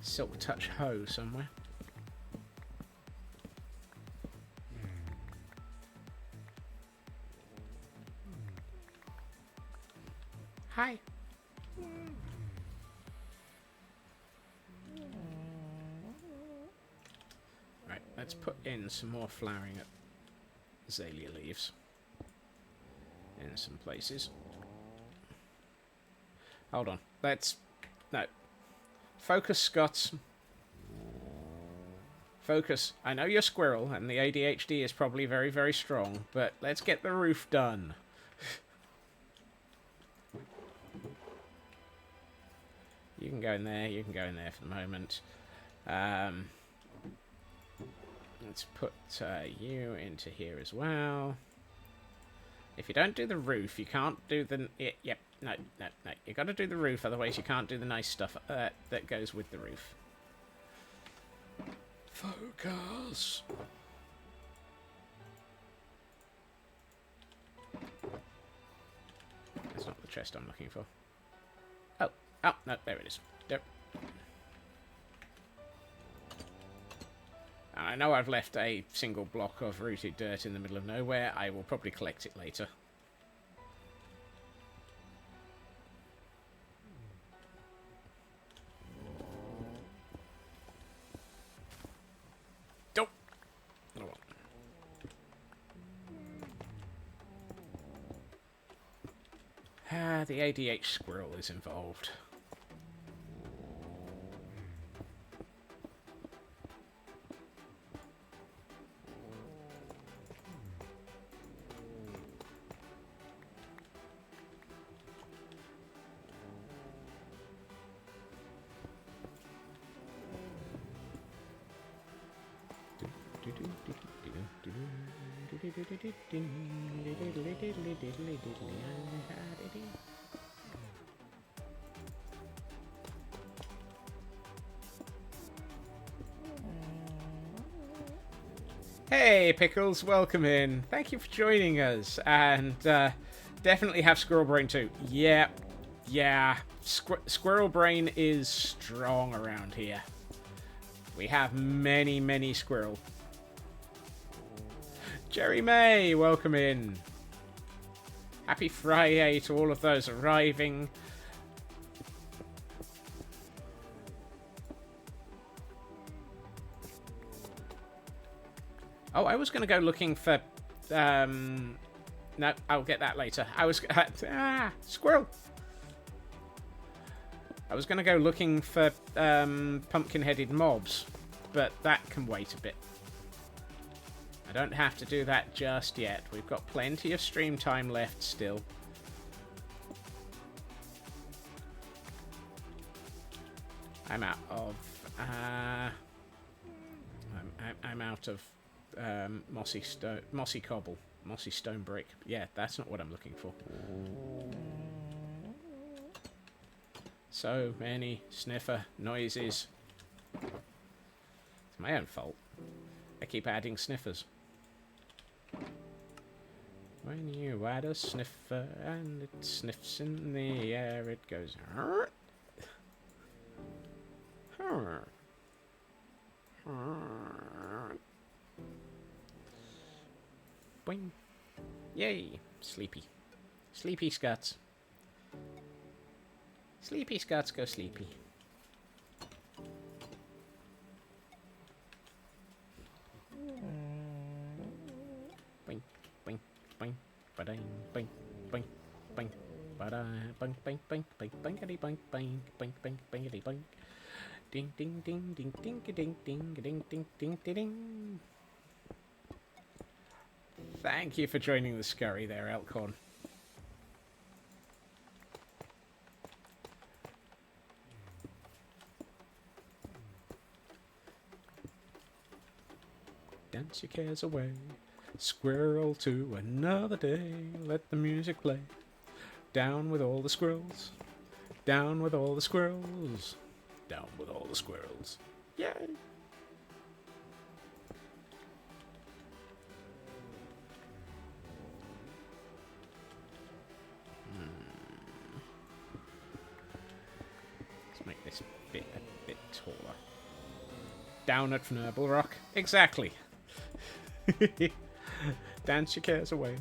Silk Touch hoe somewhere. Hi. Right, let's put in some more flowering azalea leaves in some places. Hold on. No. Focus, Scots. Focus. I know you're squirrel, and the ADHD is probably very, very strong, but let's get the roof done. can go in there. You can go in there for the moment. Let's put you into here as well. If you don't do the roof, you can't do the... Yep, no. You got to do the roof, otherwise you can't do the nice stuff that goes with the roof. Focus. That's not the chest I'm looking for. Oh, no, there it is. There. I know I've left a single block of rooted dirt in the middle of nowhere. I will probably collect it later. Oh! Oh well. The ADH squirrel is involved. Hey Pickles, welcome in. Thank you for joining us, and definitely have Squirrel Brain too. Yeah. Squirrel Brain is strong around here. We have many squirrel. Jerry May, welcome in. Happy Friday to all of those arriving. Oh, I was going to go looking for... no, I'll get that later. I was... squirrel! I was going to go looking for pumpkin-headed mobs, but that can wait a bit. I don't have to do that just yet. We've got plenty of stream time left still. I'm out of... I'm out of mossy cobble. Mossy stone brick. Yeah, that's not what I'm looking for. So many sniffer noises. It's my own fault. I keep adding sniffers. When you add a sniffer and it sniffs in the air, it goes... Boing. Yay! Sleepy. Sleepy Scots. Sleepy Scots go sleepy. Boing, boing, boing, ba-ding, boing, boing, boing, ba-da, boing, boing, boing, boing, boingity, boing, boing, boing, boing, boingity, boing. Ding, ding, ding, ding, ding, ding, ding, ding, ding, ding, ding. Thank you for joining the scurry there, Elkhorn. Dance your cares away, squirrel to another day. Let the music play. Down with all the squirrels. Down with all the squirrels. Down with all the squirrels. Yay! Let's make this bit a bit taller. Down at Fnurble Rock. Exactly. Dance your cares away.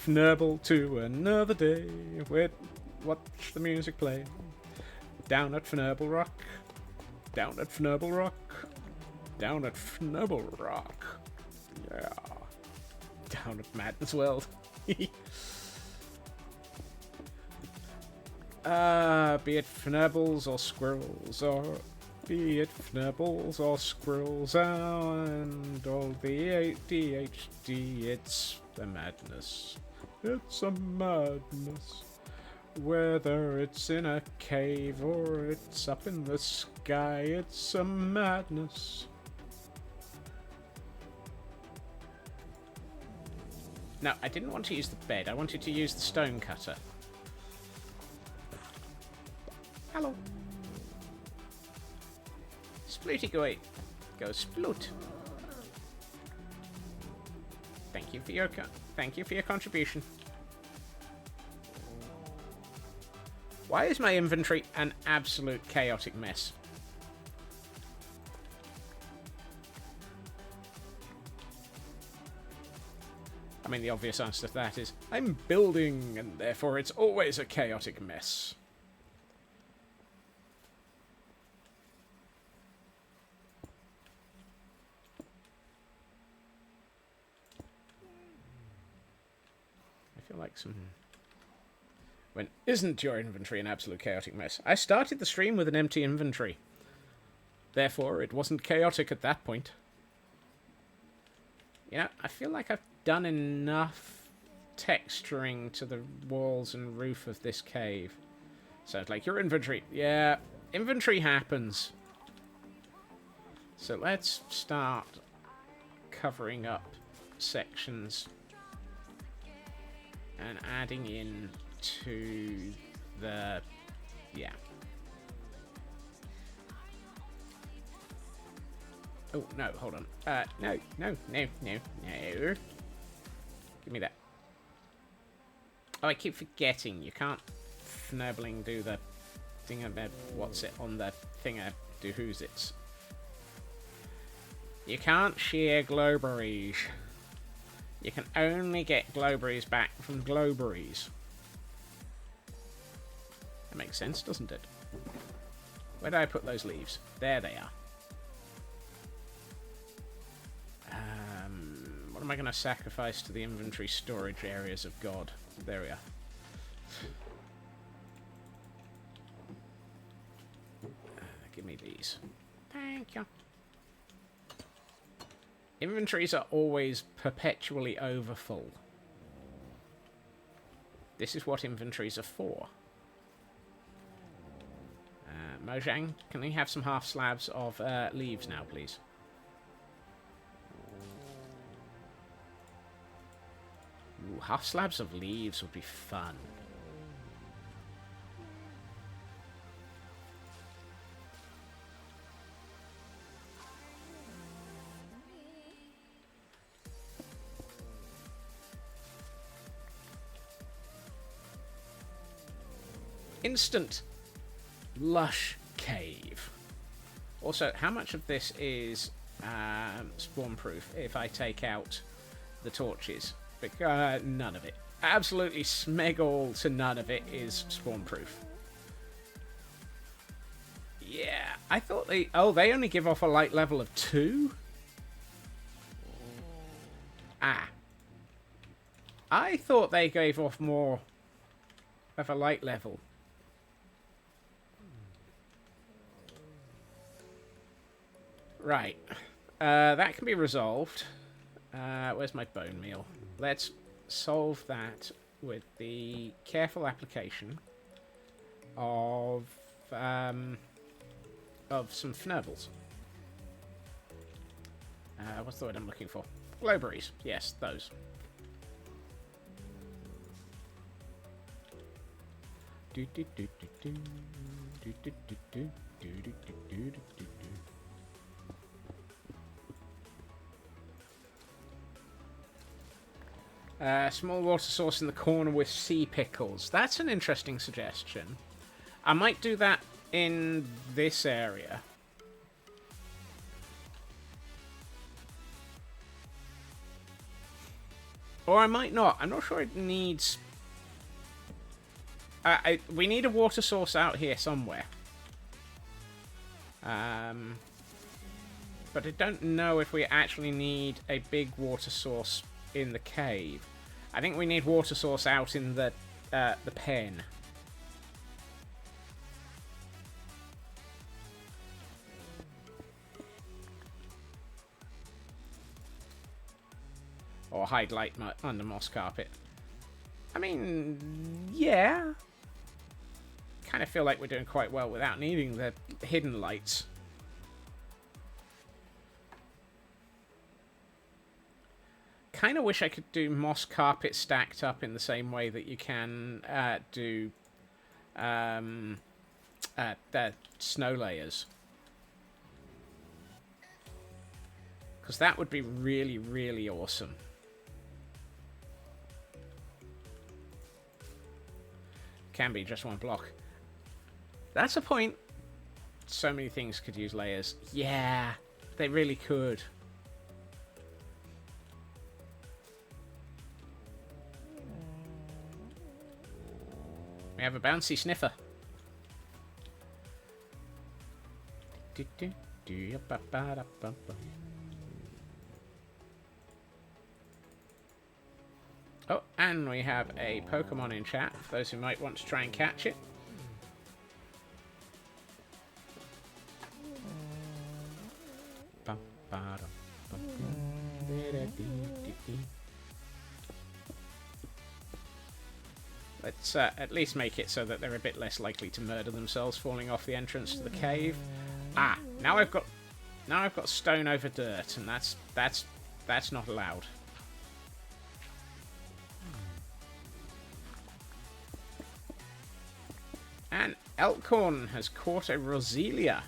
Fnurble to another day. Watch the music play. Down at Fnurble Rock. Down at Fnurble Rock. Down at Fnurble Rock. Yeah. Down at Madness World. Be it Fnurbles or squirrels, or be it Fnurbles or squirrels, and all the ADHD, it's the madness. It's a madness. Whether it's in a cave or it's up in the sky, it's a madness. No, I didn't want to use the bed. I wanted to use the stone cutter. Hello. Splooty go. Go sploot. Thank you for your contribution. Why is my inventory an absolute chaotic mess? I mean, the obvious answer to that is, I'm building, and therefore it's always a chaotic mess. I feel like some... When isn't your inventory an absolute chaotic mess? I started the stream with an empty inventory. Therefore, it wasn't chaotic at that point. You know, I feel like I've done enough texturing to the walls and roof of this cave. So it's like, your inventory. Yeah, inventory happens. So let's start covering up sections and adding in to the... yeah. Oh, no, hold on. No. Give me that. Oh, I keep forgetting. You can't fnurbling do the thing about what's it on the thinger do who's it's. You can't shear glowberries. You can only get glowberries back from glowberries. That makes sense, doesn't it? Where did I put those leaves? There they are. What am I going to sacrifice to the inventory storage areas of God? There we are. Give me these. Thank you. Inventories are always perpetually overfull. This is what inventories are for. Mojang, can we have some half slabs of leaves now, please? Ooh, half slabs of leaves would be fun. Instant lush cave. Also, how much of this is spawn proof if I take out the torches? Because none of it. Absolutely smeg all to none of it is spawn proof. Yeah, I thought they... oh, they only give off a light level of 2? Ah. I thought they gave off more of a light level. Right. That can be resolved. Where's my bone meal? Let's solve that with the careful application of some fnurbles. What's the word I'm looking for? Glowberries. Yes, those. Small water source in the corner with sea pickles. That's an interesting suggestion. I might do that in this area. Or I might not. I'm not sure it needs... we need a water source out here somewhere. But I don't know if we actually need a big water source in the cave. I think we need water source out in the pen. Or hide light under moss carpet. I mean, yeah. kind of feel like we're doing quite well without needing the hidden lights. Kind of wish I could do moss carpet stacked up in the same way that you can do the snow layers. Because that would be really, really awesome. Can be just one block. That's a point. So many things could use layers. Yeah, they really could. We have a bouncy sniffer. Oh, and we have a Pokemon in chat, for those who might want to try and catch it. Let's at least make it so that they're a bit less likely to murder themselves falling off the entrance to the cave. Ah, now I've got stone over dirt, and that's not allowed. And Elkhorn has caught a Roselia.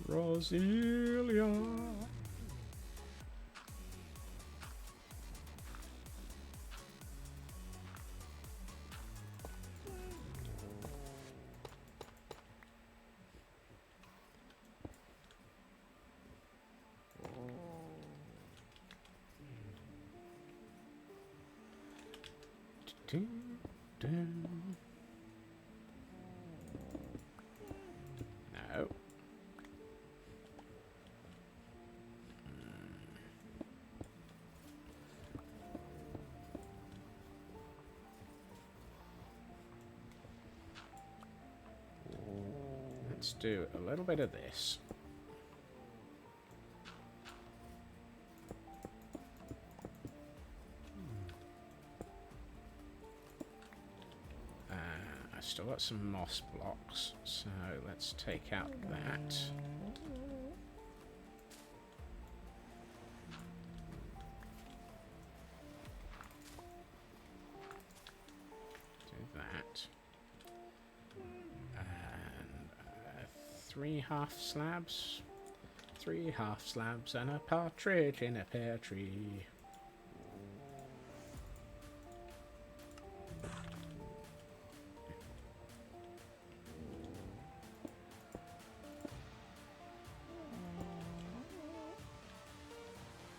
Roselia. No. Let's do a little bit of this. I've still got some moss blocks, so let's take out that. Do that. And 3 half slabs. 3 half slabs and a partridge in a pear tree.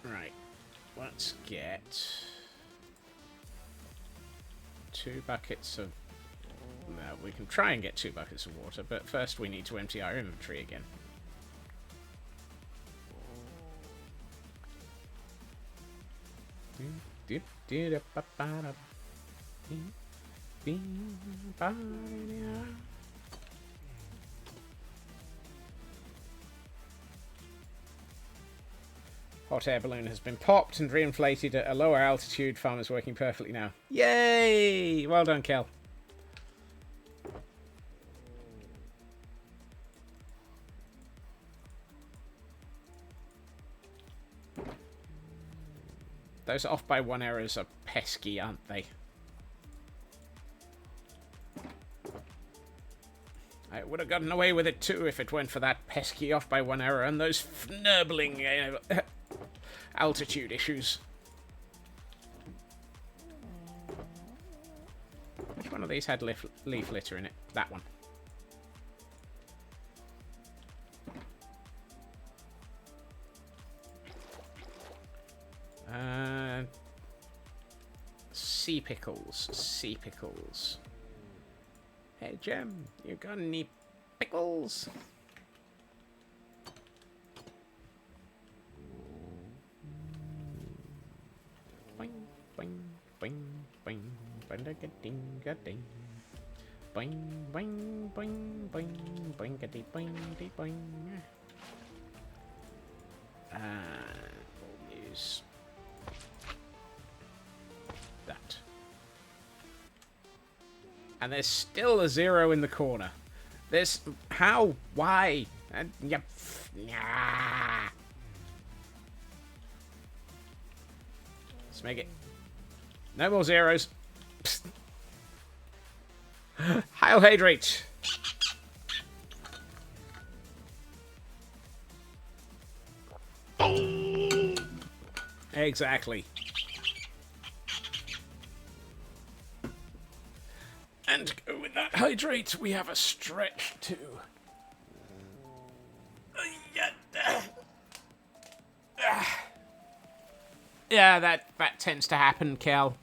Right, let's get 2 buckets of... No, we can try and get 2 buckets of water, but first we need to empty our inventory again. Hot air balloon has been popped and reinflated at a lower altitude. Farmer's working perfectly now. Yay! Well done, Kel. Those off by 1 errors are pesky, aren't they? I would have gotten away with it too if it weren't for that pesky off by 1 error and those fnurbling altitude issues. Which one of these had leaf litter in it? That one. Sea pickles. Sea pickles. Hey, Jem, you got any pickles? Boing, boing, boing, boing, ding-a-ding-a-ding. Boing, boing, boing, boing, boing-a-ding-boing-ding-boing. We'll use And there's still a 0 in the corner. This... How? Why? Yep. Yeah. Let's make it... No more zeros. Heil Hydrate. Exactly. And to go with that hydrate, we have a stretch too. Yeah, that tends to happen, Kel.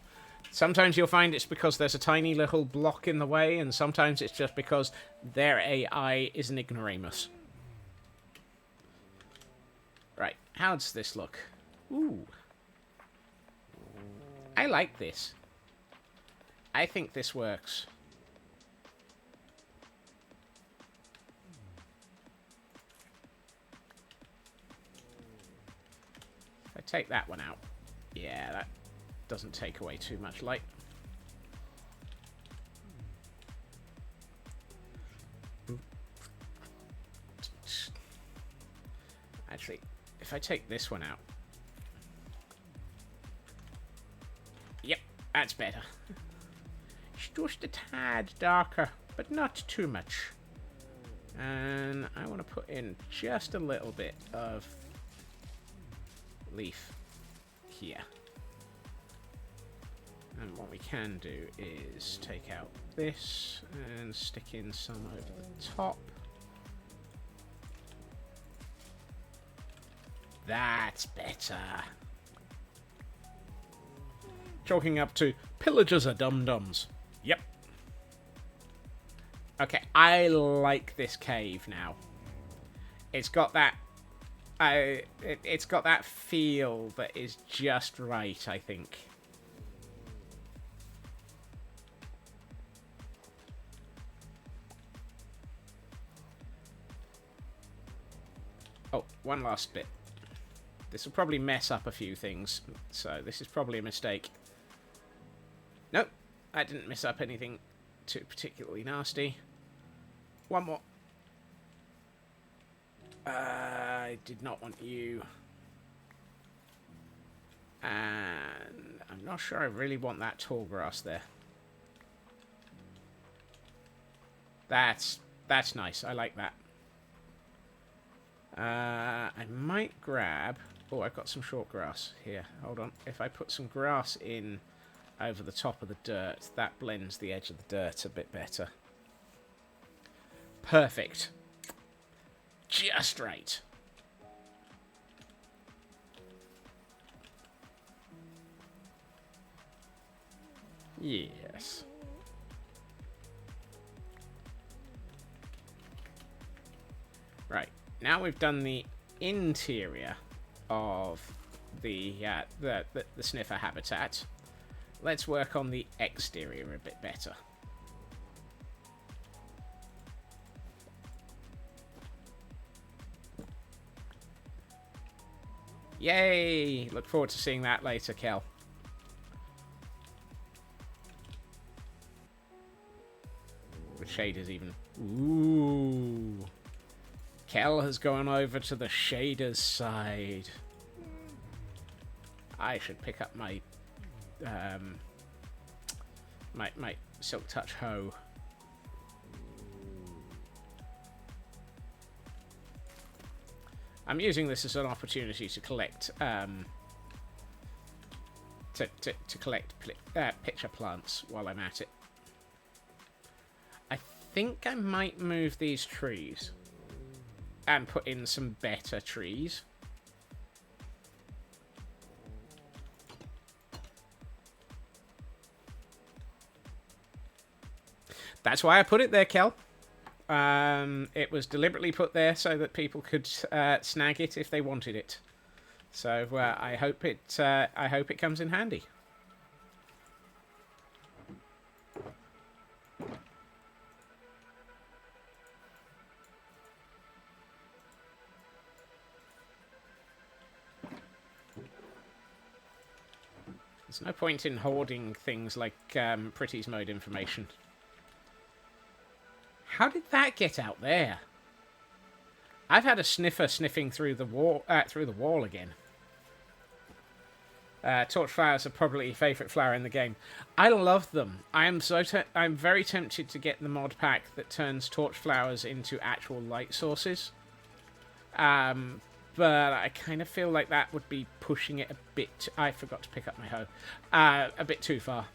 Sometimes you'll find it's because there's a tiny little block in the way, and sometimes it's just because their AI is an ignoramus. Right, how does this look? Ooh. I like this. I think this works. If I take that one out. Yeah, that doesn't take away too much light. Actually, if I take this one out. Yep, that's better. It's just a tad darker, but not too much. And I want to put in just a little bit of leaf here. And what we can do is take out this and stick in some over the top. That's better. Chalking up to pillagers are dum-dums. Yep. Okay, I like this cave now. It's got that... it's got that feel that is just right, I think. Oh, one last bit. This will probably mess up a few things, so this is probably a mistake. Nope, I didn't mess up anything too particularly nasty. One more. I did not want you. And I'm not sure I really want that tall grass there. That's nice. I like that. I might grab... Oh, I've got some short grass here. Hold on. If I put some grass in over the top of the dirt, that blends the edge of the dirt a bit better. Perfect. Just right. Yes. Right. Now we've done the interior of the sniffer habitat. Let's work on the exterior a bit better. Yay! Look forward to seeing that later, Kel. The shaders even... Ooh... Kel has gone over to the shaders side. I should pick up my my Silk Touch hoe. I'm using this as an opportunity to collect to collect picture plants while I'm at it. I think I might move these trees and put in some better trees. That's why I put it there, Kel. It was deliberately put there so that people could snag it if they wanted it. So I hope it comes in handy. There's no point in hoarding things like Pretty's mode information. How did that get out there? I've had a sniffer sniffing through the wall again. Torch flowers are probably your favourite flower in the game. I love them. I'm very tempted to get the mod pack that turns torch flowers into actual light sources. But I kind of feel like that would be pushing it a bit. I forgot to pick up my hoe. A bit too far.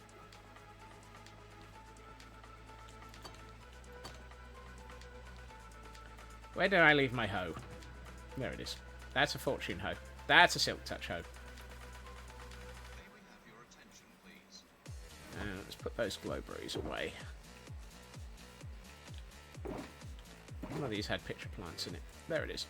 Where did I leave my hoe? There it is. That's a fortune hoe. That's a silk touch hoe. Let's put those glowberries away. One of these had pitcher plants in it. There it is.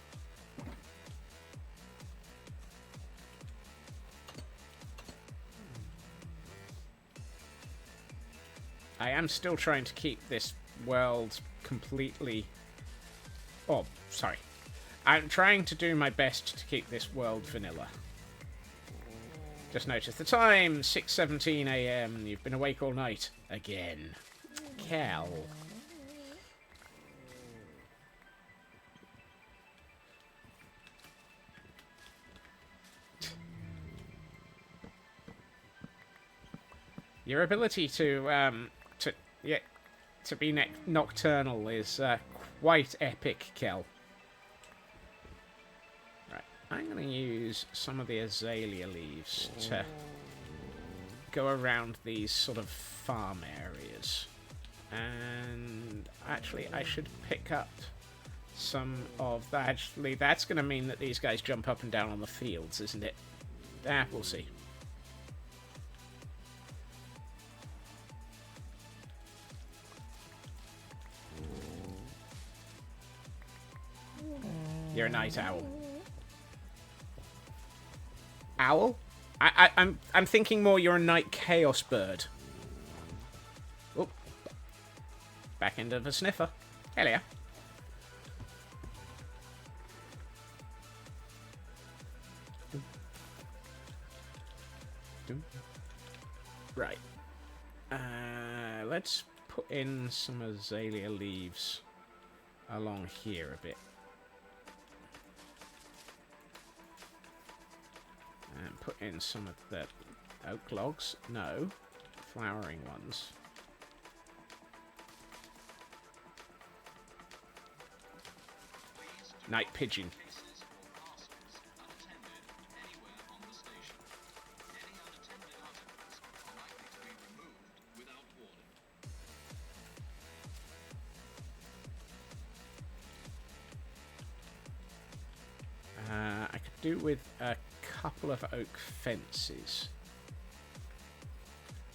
I am still trying to keep this world completely... Oh, sorry. I'm trying to do my best to keep this world vanilla. Just noticed the time, 6:17 AM. You've been awake all night. Again. Cal. Your ability to be nocturnal is quite epic, Kel. Right, I'm going to use some of the azalea leaves to go around these sort of farm areas. And actually, I should pick up some of that. Actually, that's going to mean that these guys jump up and down on the fields, isn't it? We'll see. You're a night owl. Owl? I'm thinking more you're a night chaos bird. Oh. Back end of a sniffer. Hell yeah. Right. Let's put in some azalea leaves along here a bit. And put in some of the oak logs. No. Flowering ones. Night pigeon. I could do with a couple of oak fences.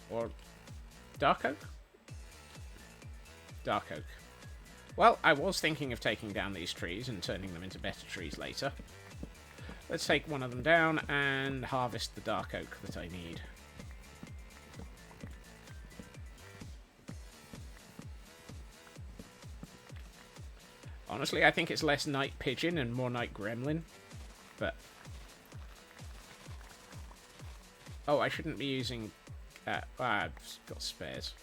Or dark oak? Dark oak. Well, I was thinking of taking down these trees and turning them into better trees later. Let's take one of them down and harvest the dark oak that I need. Honestly, I think it's less night pigeon and more night gremlin. But... oh, I shouldn't be using... I've got spares.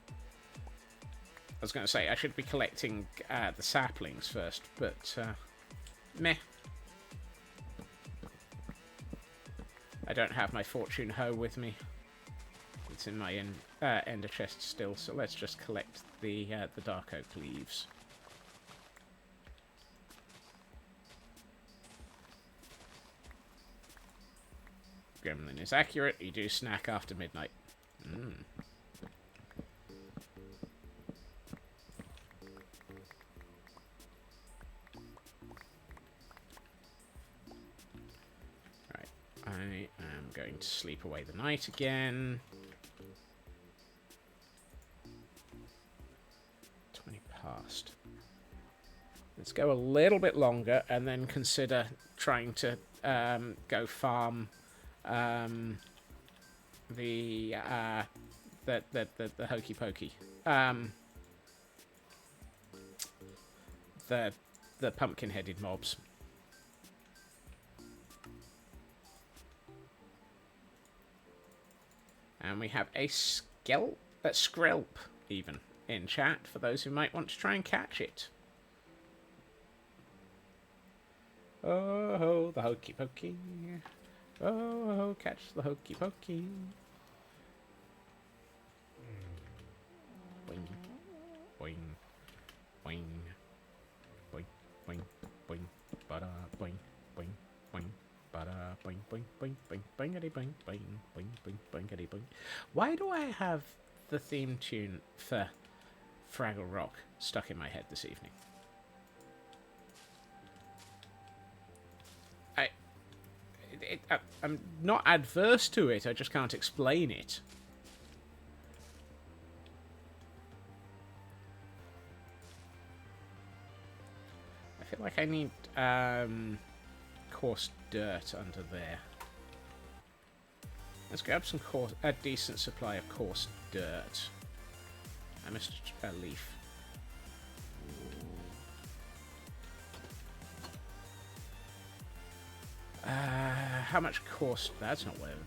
I was going to say, I should be collecting the saplings first, but... meh. I don't have my fortune hoe with me. It's in my ender chest still, so let's just collect the dark oak leaves. Gremlin is accurate. You do snack after midnight. Right. I am going to sleep away the night again. 20 past. Let's go a little bit longer and then consider trying to go farm the hokey pokey. The pumpkin headed mobs. And we have a skelp, a skrelp even. in chat for those who might want to try and catch it. Oh, ho, the hokey pokey. Oh, ho, catch the hokey pokey. Boing, boing, boing, boing, boing, boing, ba-da, boing, boing, boing, ba-da, boing, boing, boing, boing, boingity boing, boing, boing, boing, boingity boing. Why do I have the theme tune for Fraggle Rock stuck in my head this evening? I'm not adverse to it, I just can't explain it. I feel like I need coarse dirt under there. Let's grab some a decent supply of coarse dirt. I missed a leaf. How much coarse? That's not worth it.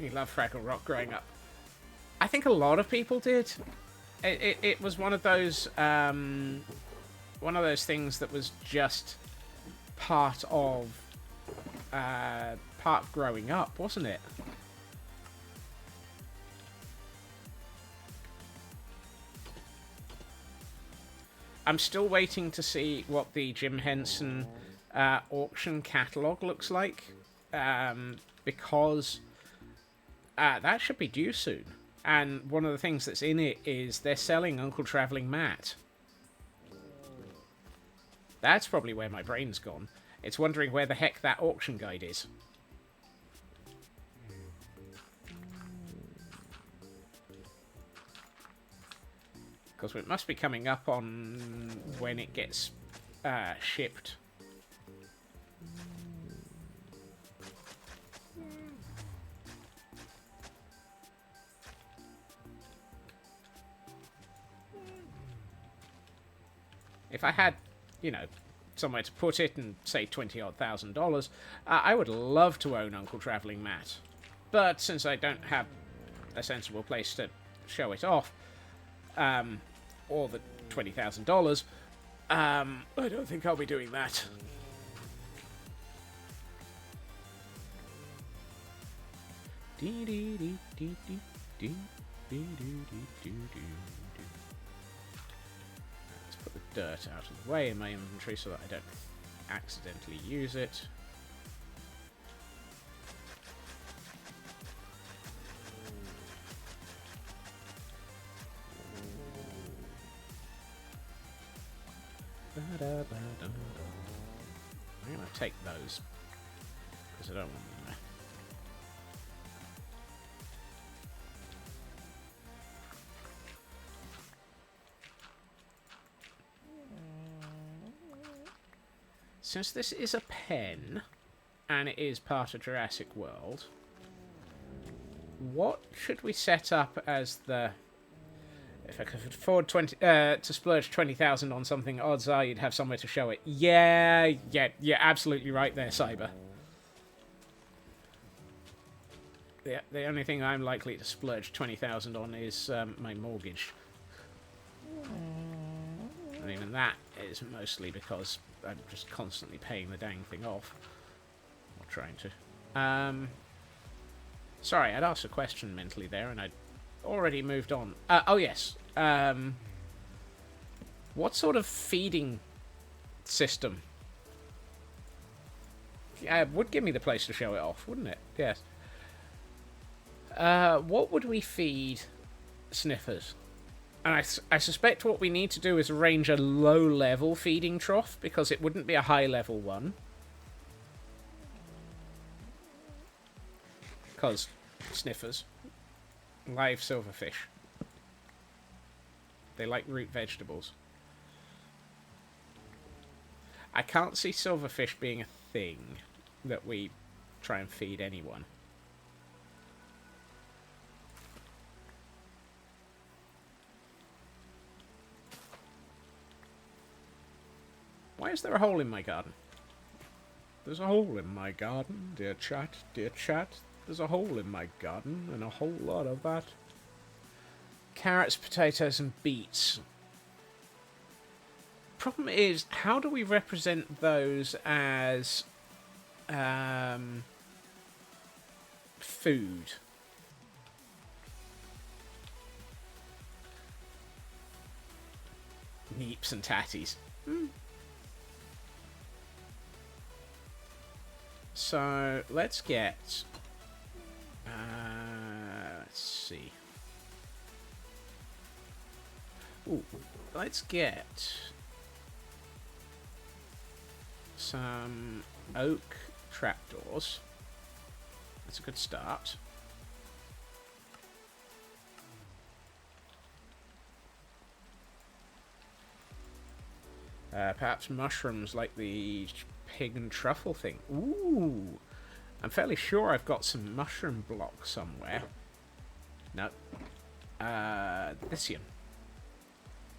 You love Fraggle Rock growing up. I think a lot of people did. It was one of those things that was just part of growing up, wasn't it? I'm still waiting to see what the Jim Henson auction catalog looks like, because that should be due soon. And one of the things that's in it is they're selling Uncle Traveling Matt. That's probably where my brain's gone. It's wondering where the heck that auction guide is. Because it must be coming up on when it gets shipped. If I had, you know, somewhere to put it and say $20,000, I would love to own Uncle Traveling Matt. But since I don't have a sensible place to show it off, or the $20,000, I don't think I'll be doing that. Let's put the dirt out of the way in my inventory so that I don't accidentally use it. I'm going to take those because I don't want them there. Since this is a pen and it is part of Jurassic World, what should we set up as the... If I could afford to splurge 20,000 on something, odds are you'd have somewhere to show it. Yeah, you're absolutely right there, Cyber. The only thing I'm likely to splurge 20,000 on is my mortgage. And even that is mostly because I'm just constantly paying the dang thing off. Or trying to. Sorry, I'd asked a question mentally there, and I'd already moved on. Oh, yes. What sort of feeding system? Yeah, it would give me the place to show it off, wouldn't it? Yes. What would we feed Sniffers? And I suspect what we need to do is arrange a low-level feeding trough, because it wouldn't be a high-level one. Because Sniffers. Live silverfish. They like root vegetables. I can't see silverfish being a thing that we try and feed anyone. Why is there a hole in my garden? There's a hole in my garden, dear chat, dear chat. There's a hole in my garden, and a whole lot of that. carrots, potatoes, and beets. Problem is, how do we represent those as food? Neeps and tatties. So let's get. Let's see. Ooh, let's get some oak trapdoors. That's a good start. Perhaps mushrooms like the pig and truffle thing. Ooh! I'm fairly sure I've got some mushroom blocks somewhere. No. Lithium.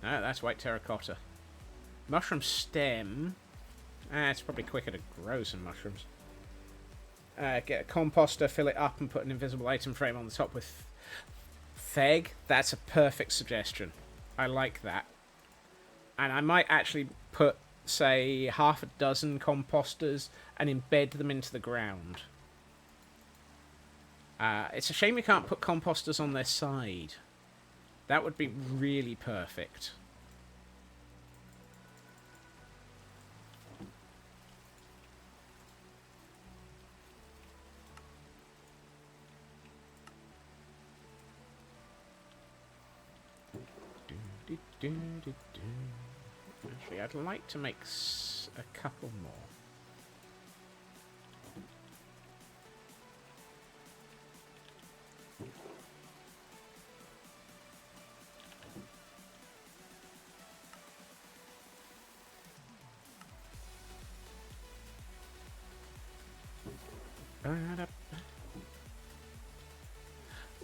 No, that's white terracotta. Mushroom stem. It's probably quicker to grow some mushrooms. Get a composter, fill it up, and put an invisible item frame on the top with feg. That's a perfect suggestion. I like that. And I might actually put, say, half a dozen composters and embed them into the ground. It's a shame we can't put composters on their side. That would be really perfect. Actually, I'd like to make a couple more.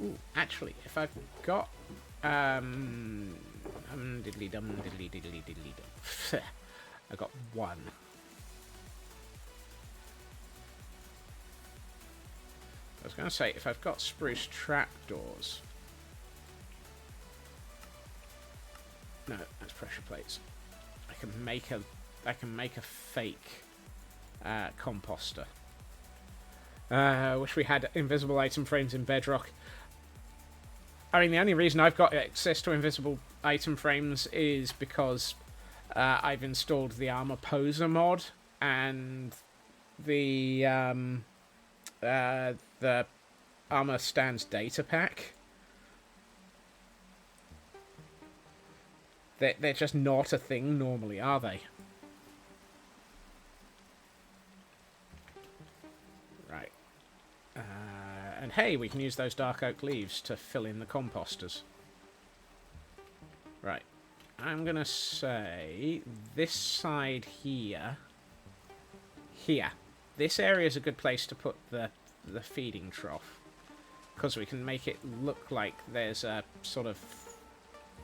Ooh, actually, if I've got diddly dum diddly diddly diddly dum. I got one. I was going to say, if I've got spruce trapdoors. No, that's pressure plates. I can make a fake composter. Wish we had invisible item frames in Bedrock. I mean, the only reason I've got access to invisible item frames is because I've installed the Armor Poser mod and the Armor Stands data pack. They're just not a thing normally, are they? Right. And hey, we can use those dark oak leaves to fill in the composters. Right. I'm going to say this side here. Here. This area is a good place to put the feeding trough. Because we can make it look like there's a sort of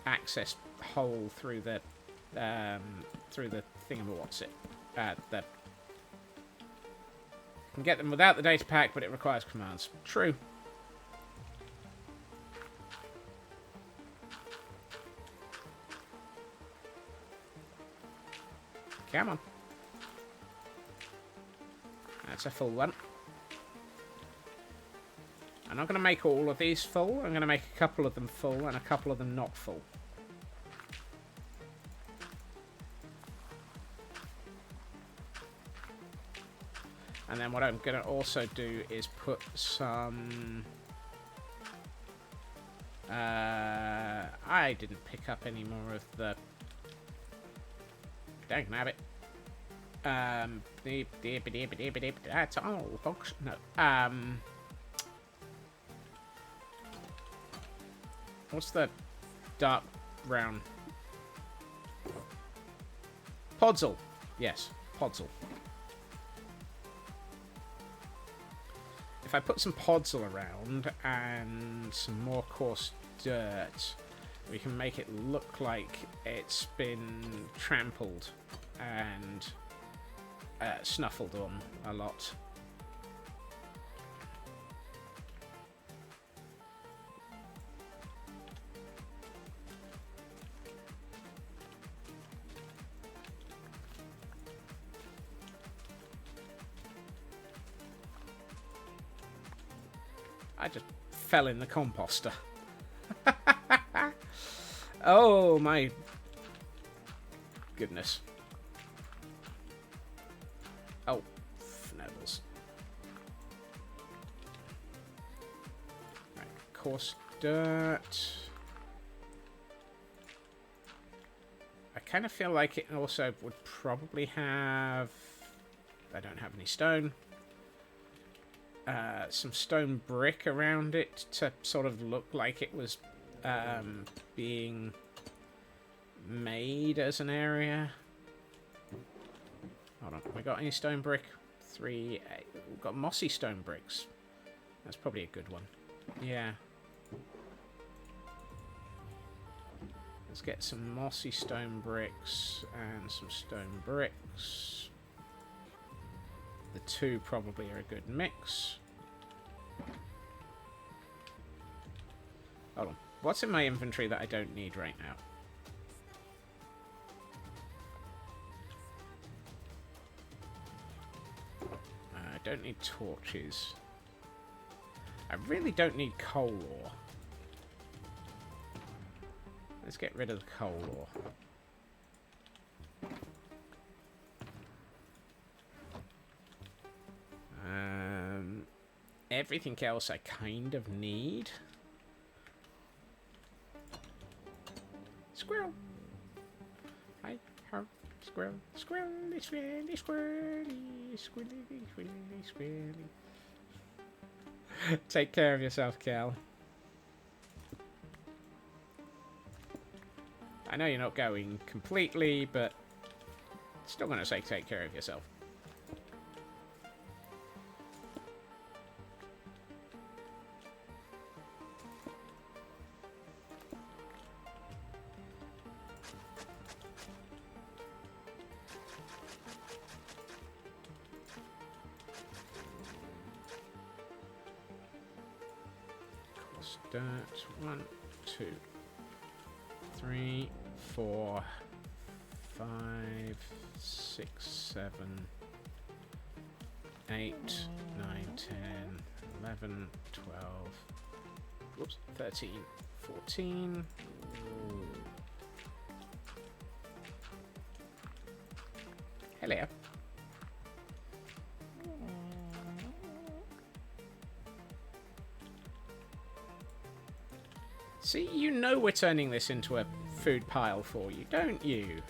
access hole through the thingamawhat's-it. Can get them without the data pack, but it requires commands. True. Come on. That's a full one. I'm not going to make all of these full. I'm going to make a couple of them full and a couple of them not full. And then what I'm going to also do is put some... I didn't pick up any more of the... Dang nabbit. That's all, folks. No. What's the dark brown? Podzol. Yes, Podzol. If I put some podzol around and some more coarse dirt, we can make it look like it's been trampled and snuffled on a lot. I just fell in the composter. Oh, my goodness. Oh, fnebbles. Right, coarse dirt. I kind of feel like it also would probably have... I don't have any stone. Some stone brick around it to sort of look like it was being made as an area. Hold on, we got any stone brick? 3. We've got mossy stone bricks. That's probably a good one. Yeah. Let's get some mossy stone bricks and some stone bricks. The two probably are a good mix. Hold on. What's in my inventory that I don't need right now? I don't need torches. I really don't need coal ore. Let's get rid of the coal ore. Everything else I kind of need. Squirrel. Hi, ho, squirrel. Squirrely, squirrely, squirrely, squirrely, squirrely, squirrely. Take care of yourself, Cal. I know you're not going completely, but still going to say take care of yourself. Dirt. 1, 2, 3, 4, 5, 6, 7, 8, 9, 10, 11, 12, whoops, 13, 14. Hello. See, you know we're turning this into a food pile for you, don't you?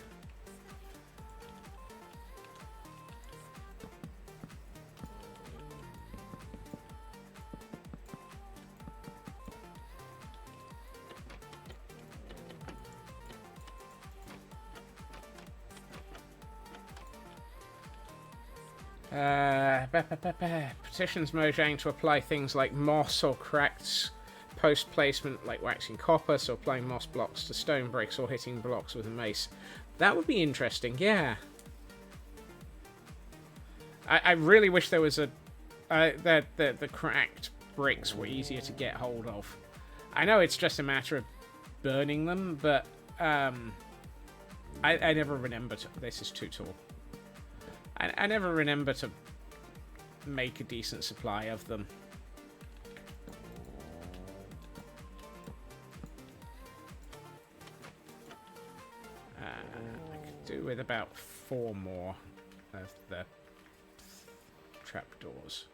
Petitions Mojang to apply things like moss or cracked post placement like waxing copper, so applying moss blocks to stone bricks or hitting blocks with a mace. That would be interesting, yeah. I really wish there was a... the cracked bricks were easier to get hold of. I know it's just a matter of burning them, but I never remember to... This is too tall. I never remember to make a decent supply of them. I could do with about 4 more of the trapdoors.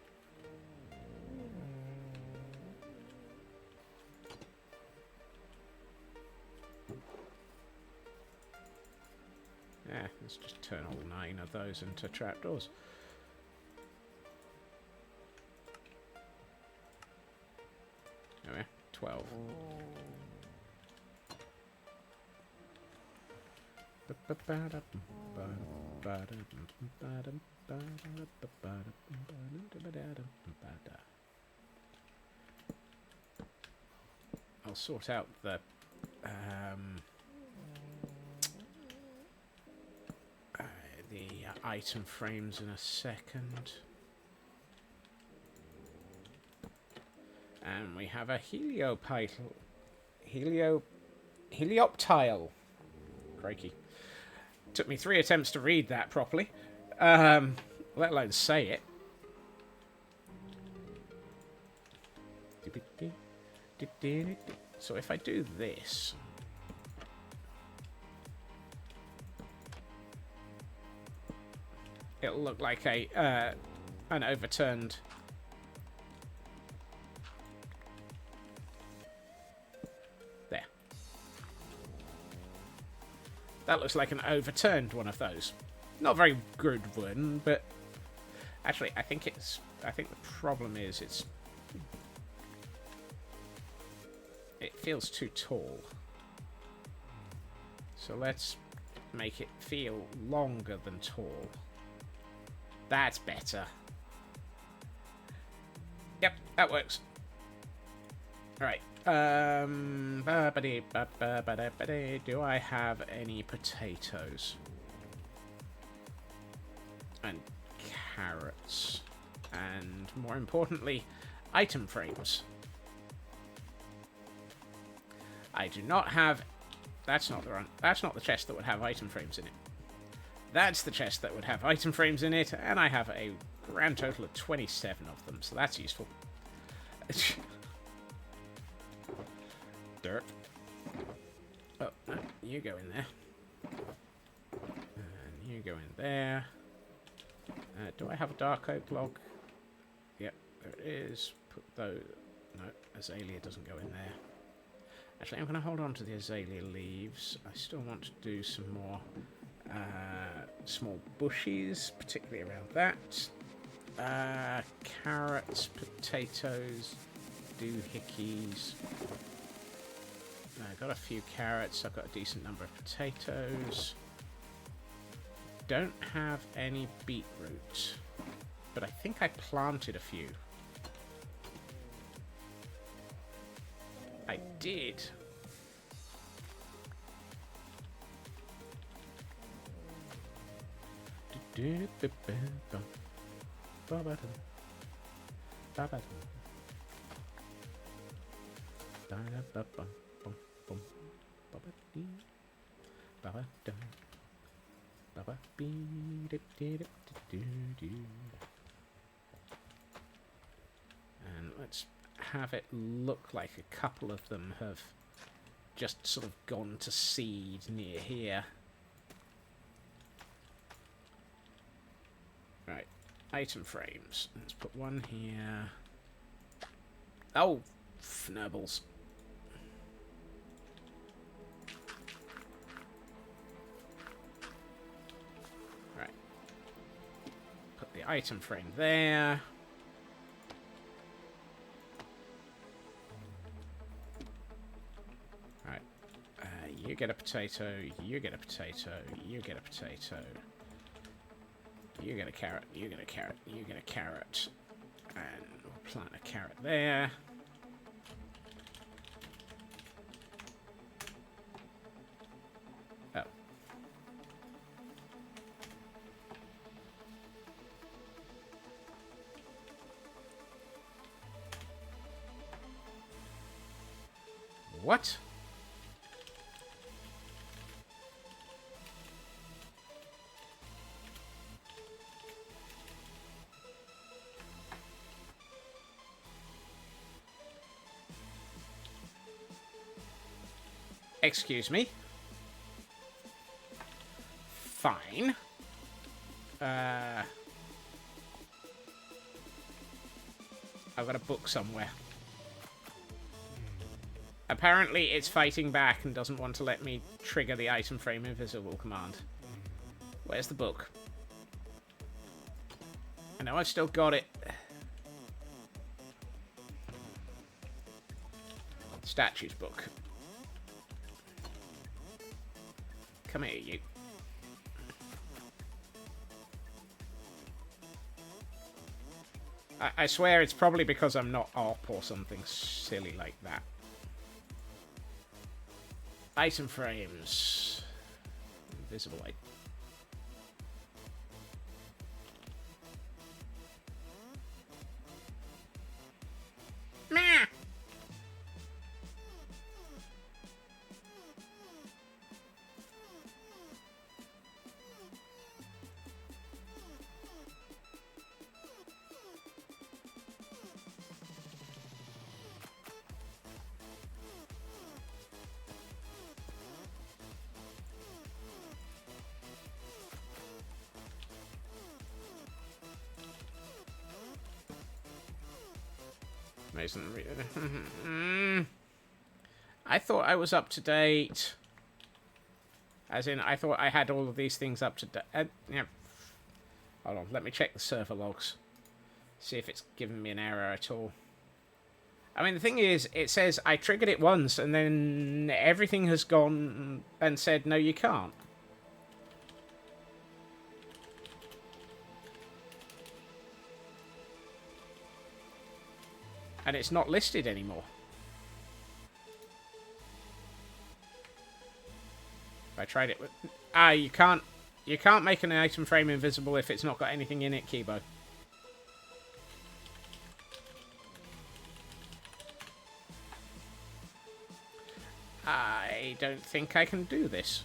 Yeah, let's just turn all 9 of those into trapdoors. There we are, 12. I'll sort out the item frames in a second. And we have a helioptile. Crikey. Took me 3 attempts to read that properly. Let alone say it. So if I do this, it'll look like an overturned. There. That looks like an overturned one of those. Not very good one, but actually, I think the problem is it feels too tall. So let's make it feel longer than tall. That's better. Yep, that works. Alright. Do I have any potatoes? And carrots. And more importantly, item frames. I do not have... That's not the chest that would have item frames in it. That's the chest that would have item frames in it, and I have a grand total of 27 of them, so that's useful. Dirt. Oh, no, you go in there. And you go in there. Do I have a dark oak log? Yep, there it is. Put those... No, azalea doesn't go in there. Actually, I'm going to hold on to the azalea leaves. I still want to do some more small bushes, particularly around that. Carrots, potatoes, doohickeys. I've got a few carrots. I've got a decent number of potatoes. Don't have any beetroot, but I think I planted a few. I did. And let's have it look like a couple of them have just sort of gone to seed near here. Right, item frames. Let's put one here. Oh, fnurbles. Right. Put the item frame there. You get a potato, you get a potato, you get a potato. You get a carrot, you get a carrot, you get a carrot. And we'll plant a carrot there. Oh. What? Excuse me. Fine. I've got a book somewhere. Apparently it's fighting back and doesn't want to let me trigger the item frame invisible command. Where's the book? I know I've still got it. Statues book. Come here, you. I swear it's probably because I'm not up or something silly like that. Item frames. Invisible light. Meh. Masonry. I thought I was up to date. As in, I thought I had all of these things up to date. Yeah. Hold on, let me check the server logs. See if it's given me an error at all. I mean, the thing is, it says I triggered it once, and then everything has gone and said, no, you can't. And it's not listed anymore. I tried it with... you can't make an item frame invisible if it's not got anything in it, Kibo. I don't think I can do this.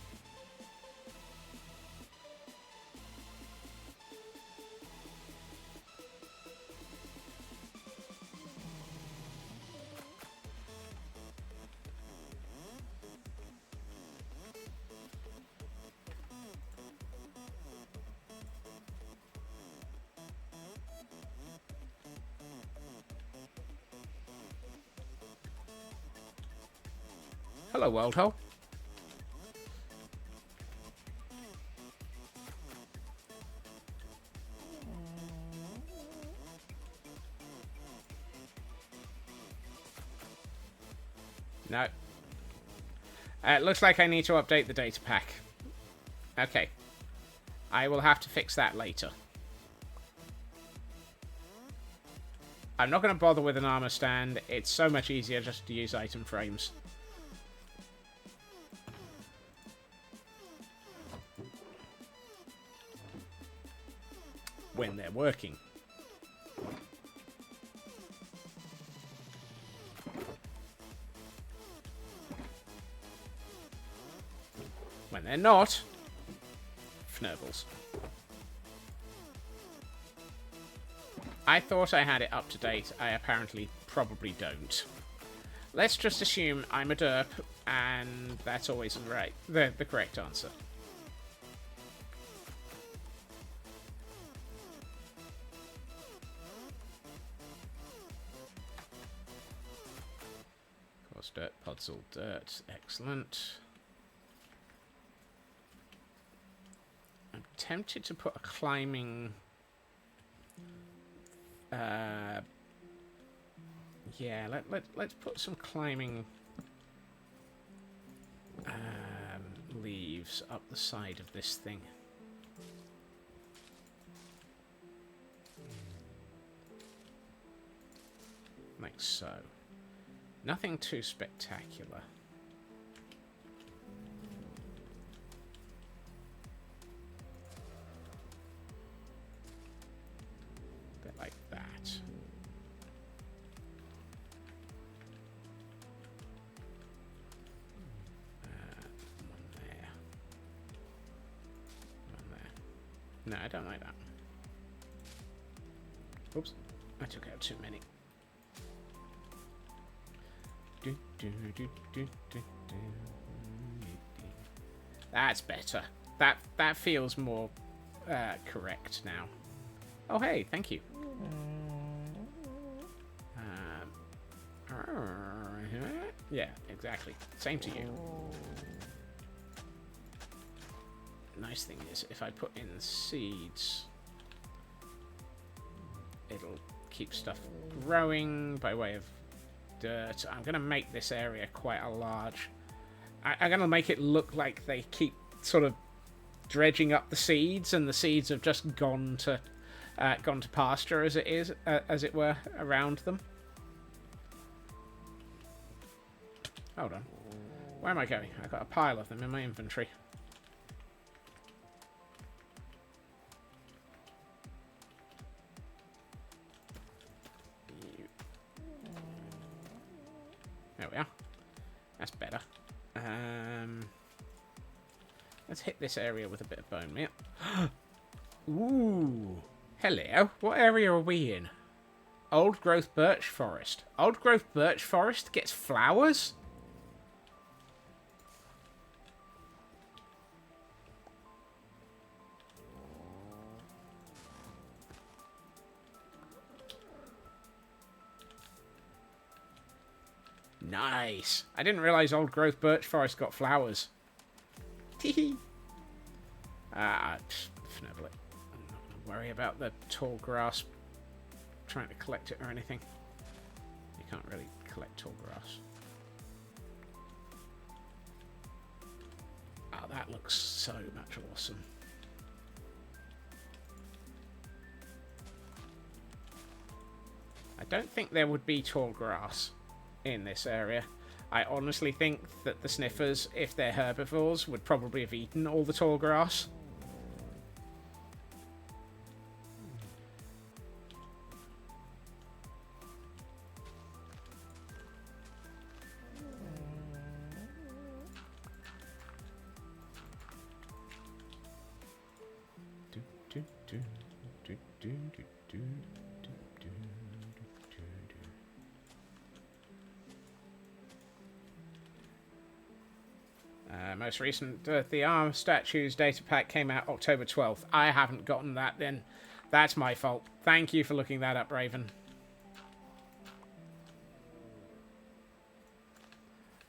Hello, World Hole. No. It looks like I need to update the data pack. Okay. I will have to fix that later. I'm not going to bother with an armor stand. It's so much easier just to use item frames. When they're working. When they're not, Fnurbles. I thought I had it up to date. I apparently probably don't. Let's just assume I'm a derp, and that's always right. The correct answer. Of course, dirt pods all dirt. Excellent. I'm tempted to put a climbing... yeah, let's put some climbing leaves up the side of this thing. Like so. Nothing too spectacular. Bit like that. One there. One there. No, I don't like that. Oops. I took out too many. That's better. That feels more correct now. Oh hey, thank you. Yeah, exactly. Same to you. Nice thing is, if I put in seeds, it'll keep stuff growing by way of dirt. I'm going to make this area quite a large. I'm going to make it look like they keep sort of dredging up the seeds, and the seeds have just gone to pasture, as it were, around them. Hold on. Where am I going? I've got a pile of them in my inventory. There we are. That's better. Let's hit this area with a bit of bone meal. Ooh. Hello. What area are we in? Old growth birch forest. Old growth birch forest gets flowers? Nice. I didn't realise old growth birch forest got flowers. Teehee. Fnibble it. I'm not going to worry about the tall grass trying to collect it or anything. You can't really collect tall grass. Oh, that looks so much awesome. I don't think there would be tall grass in this area. I honestly think that the sniffers, if they're herbivores, would probably have eaten all the tall grass. Most recent, the arm statues data pack came out October 12th. I haven't gotten that then. That's my fault. Thank you for looking that up, Raven.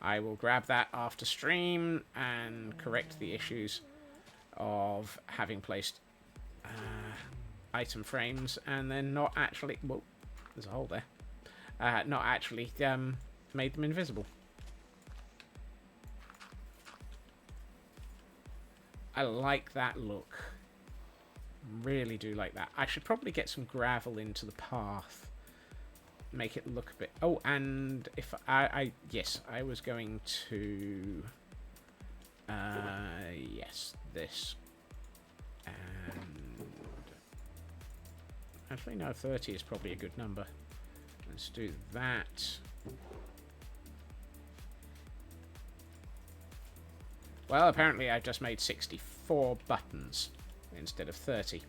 I will grab that after stream and correct the issues of having placed item frames and then not actually... Whoa, there's a hole there. Not actually made them invisible. I like that look. Really do like that. I should probably get some gravel into the path. Make it look a bit... Oh, and if yes, I was going to... yes, this. And... Actually, no, 30 is probably a good number. Let's do that. Well, apparently I've just made 64 buttons instead of 30.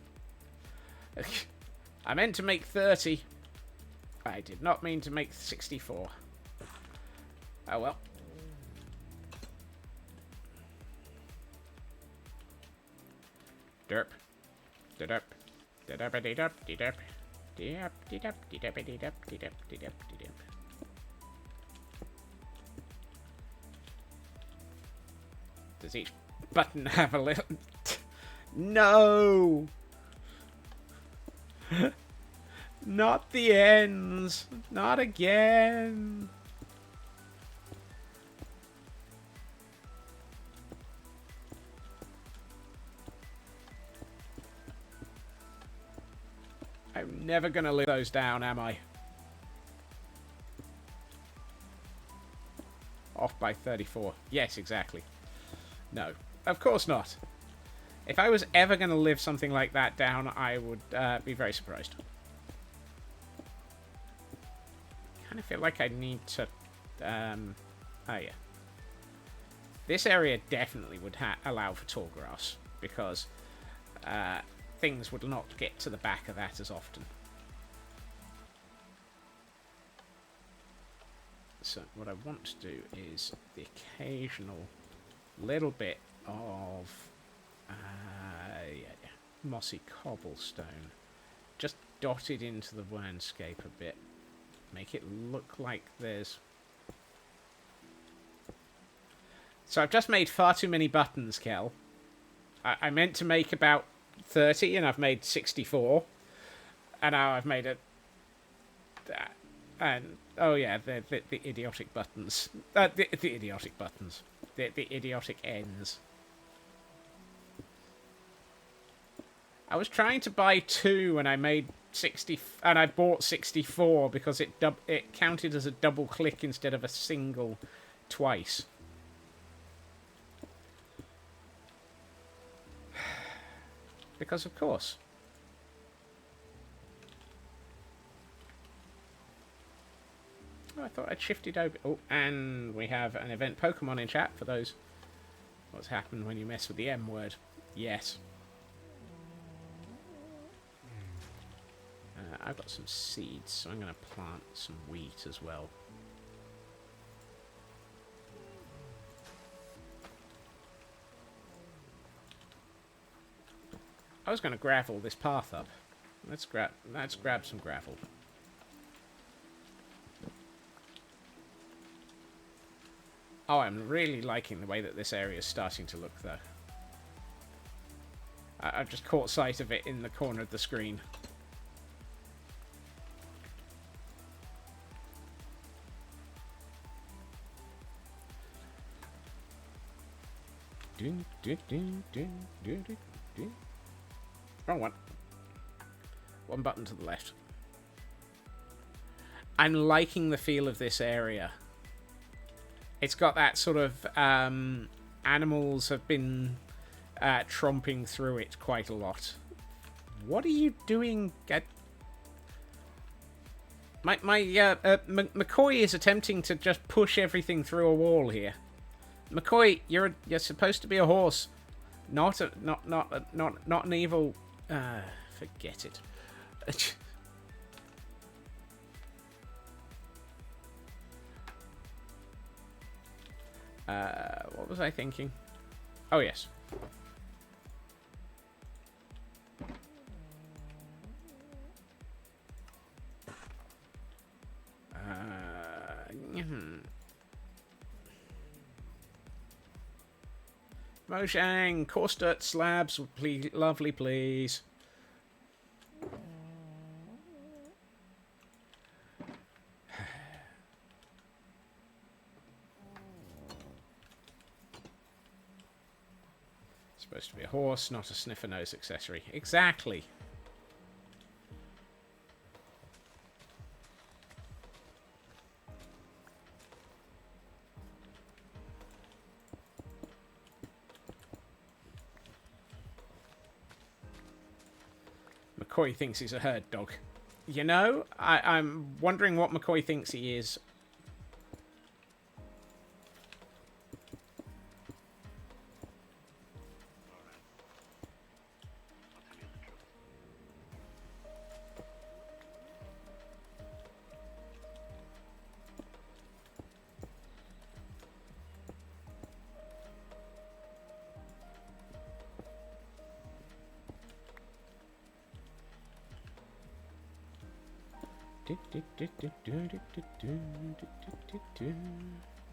I meant to make 30. I did not mean to make 64. Oh well. Derp. Derp. Derp. Derp. Derp. Derp. Derp. Derp. Derp. Derp. Does each button have a little... No! Not the ends! Not again! I'm never gonna live those down, am I? Off by 34. Yes, exactly. No, of course not. If I was ever going to live something like that down, I would be very surprised. Kind of feel like I need to... oh, yeah. This area definitely would allow for tall grass, because things would not get to the back of that as often. So what I want to do is the occasional... little bit of mossy cobblestone just dotted into the landscape a bit. Make it look like there's... So I've just made far too many buttons, Kel. I meant to make about 30 and I've made 64. And now I've made it... and oh yeah, the idiotic buttons. The idiotic buttons. The idiotic ends. I was trying to buy 2 and I made 60 and I bought 64 because it counted as a double click instead of a single twice. Because of course. Oh, I thought I'd shifted over. Oh, and we have an event Pokemon in chat for those. What's happened when you mess with the M word? Yes. I've got some seeds, so I'm going to plant some wheat as well. I was going to gravel this path up. Let's grab some gravel. Oh, I'm really liking the way that this area is starting to look, though. I've just caught sight of it in the corner of the screen. Wrong one. One button to the left. I'm liking the feel of this area. It's got that sort of animals have been tromping through it quite a lot. What are you doing? McCoy is attempting to just push everything through a wall here. McCoy, you're supposed to be a horse, not an evil. Forget it. What was I thinking? Oh, yes. Mojang, coarse dirt slabs, please, lovely, please. Supposed to be a horse, not a sniffer nose accessory. Exactly. McCoy thinks he's a herd dog. You know, I'm wondering what McCoy thinks he is.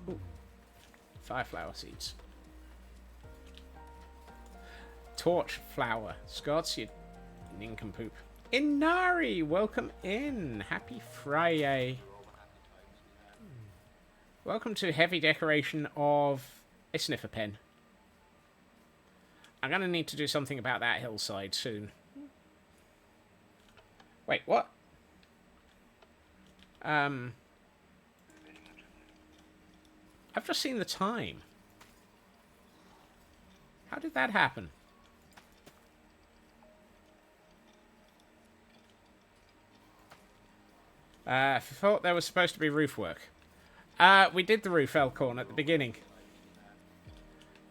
Ooh. 5 flower seeds. Torch flower. Scots, you nincompoop. Inari, welcome in. Happy Friday. Welcome to heavy decoration of a sniffer pen. I'm going to need to do something about that hillside soon. Wait, what? I've just seen the time. How did that happen? I thought there was supposed to be roof work. We did the roof, Elkhorn, at the beginning.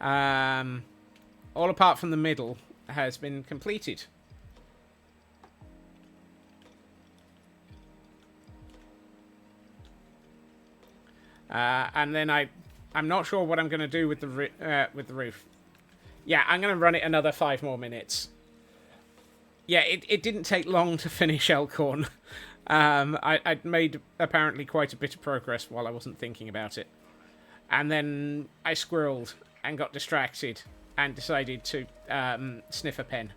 All apart from the middle has been completed. And then I'm not sure what I'm going to do with the roof. Yeah, I'm going to run it another 5 more minutes. Yeah, it didn't take long to finish Elkhorn. I'd made apparently quite a bit of progress while I wasn't thinking about it. And then I squirreled and got distracted and decided to sniff a pen.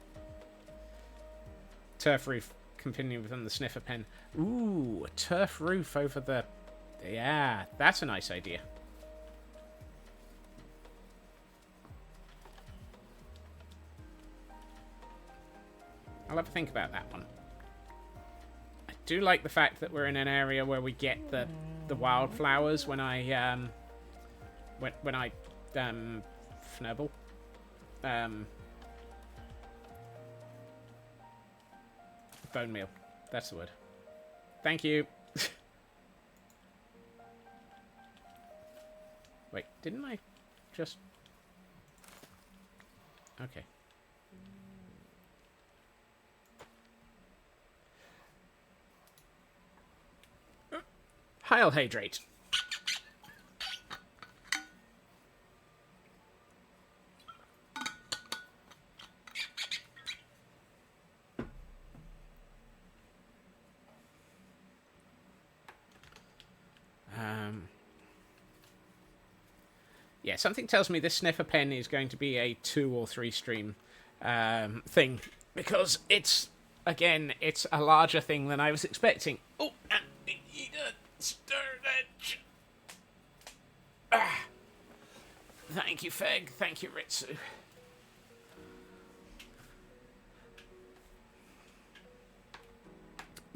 Turf roof, continue within the sniffer pen. Ooh, a turf roof over the... Yeah, that's a nice idea. I'll have to think about that one. I do like the fact that we're in an area where we get the wildflowers when I fnibble. Bone meal. That's the word. Thank you. Wait, didn't I just... Okay. Heil hydrate. Yeah, something tells me this sniffer pen is going to be a 2 or 3 stream thing, because it's, again, it's a larger thing than I was expecting. Oh, and thank you, Feg. Thank you, Ritsu.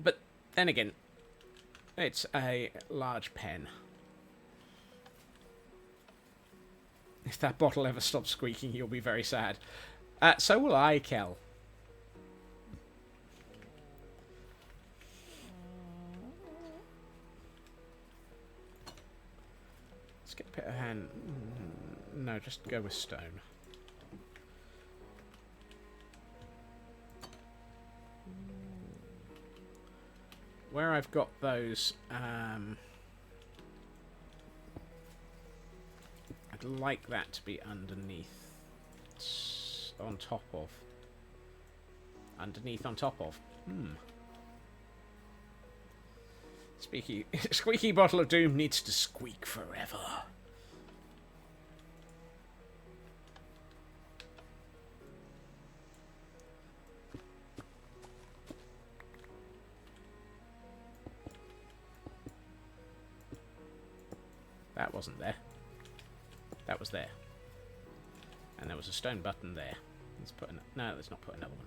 But then again, it's a large pen. If that bottle ever stops squeaking, you'll be very sad. So will I, Kel. Let's get a bit of hand. No, just go with stone. Where I've got those, I'd like that to be underneath, on top of. Underneath, on top of. Squeaky bottle of doom needs to squeak forever. That wasn't there. That was there. And there was a stone button there. Let's put no, let's not put another one.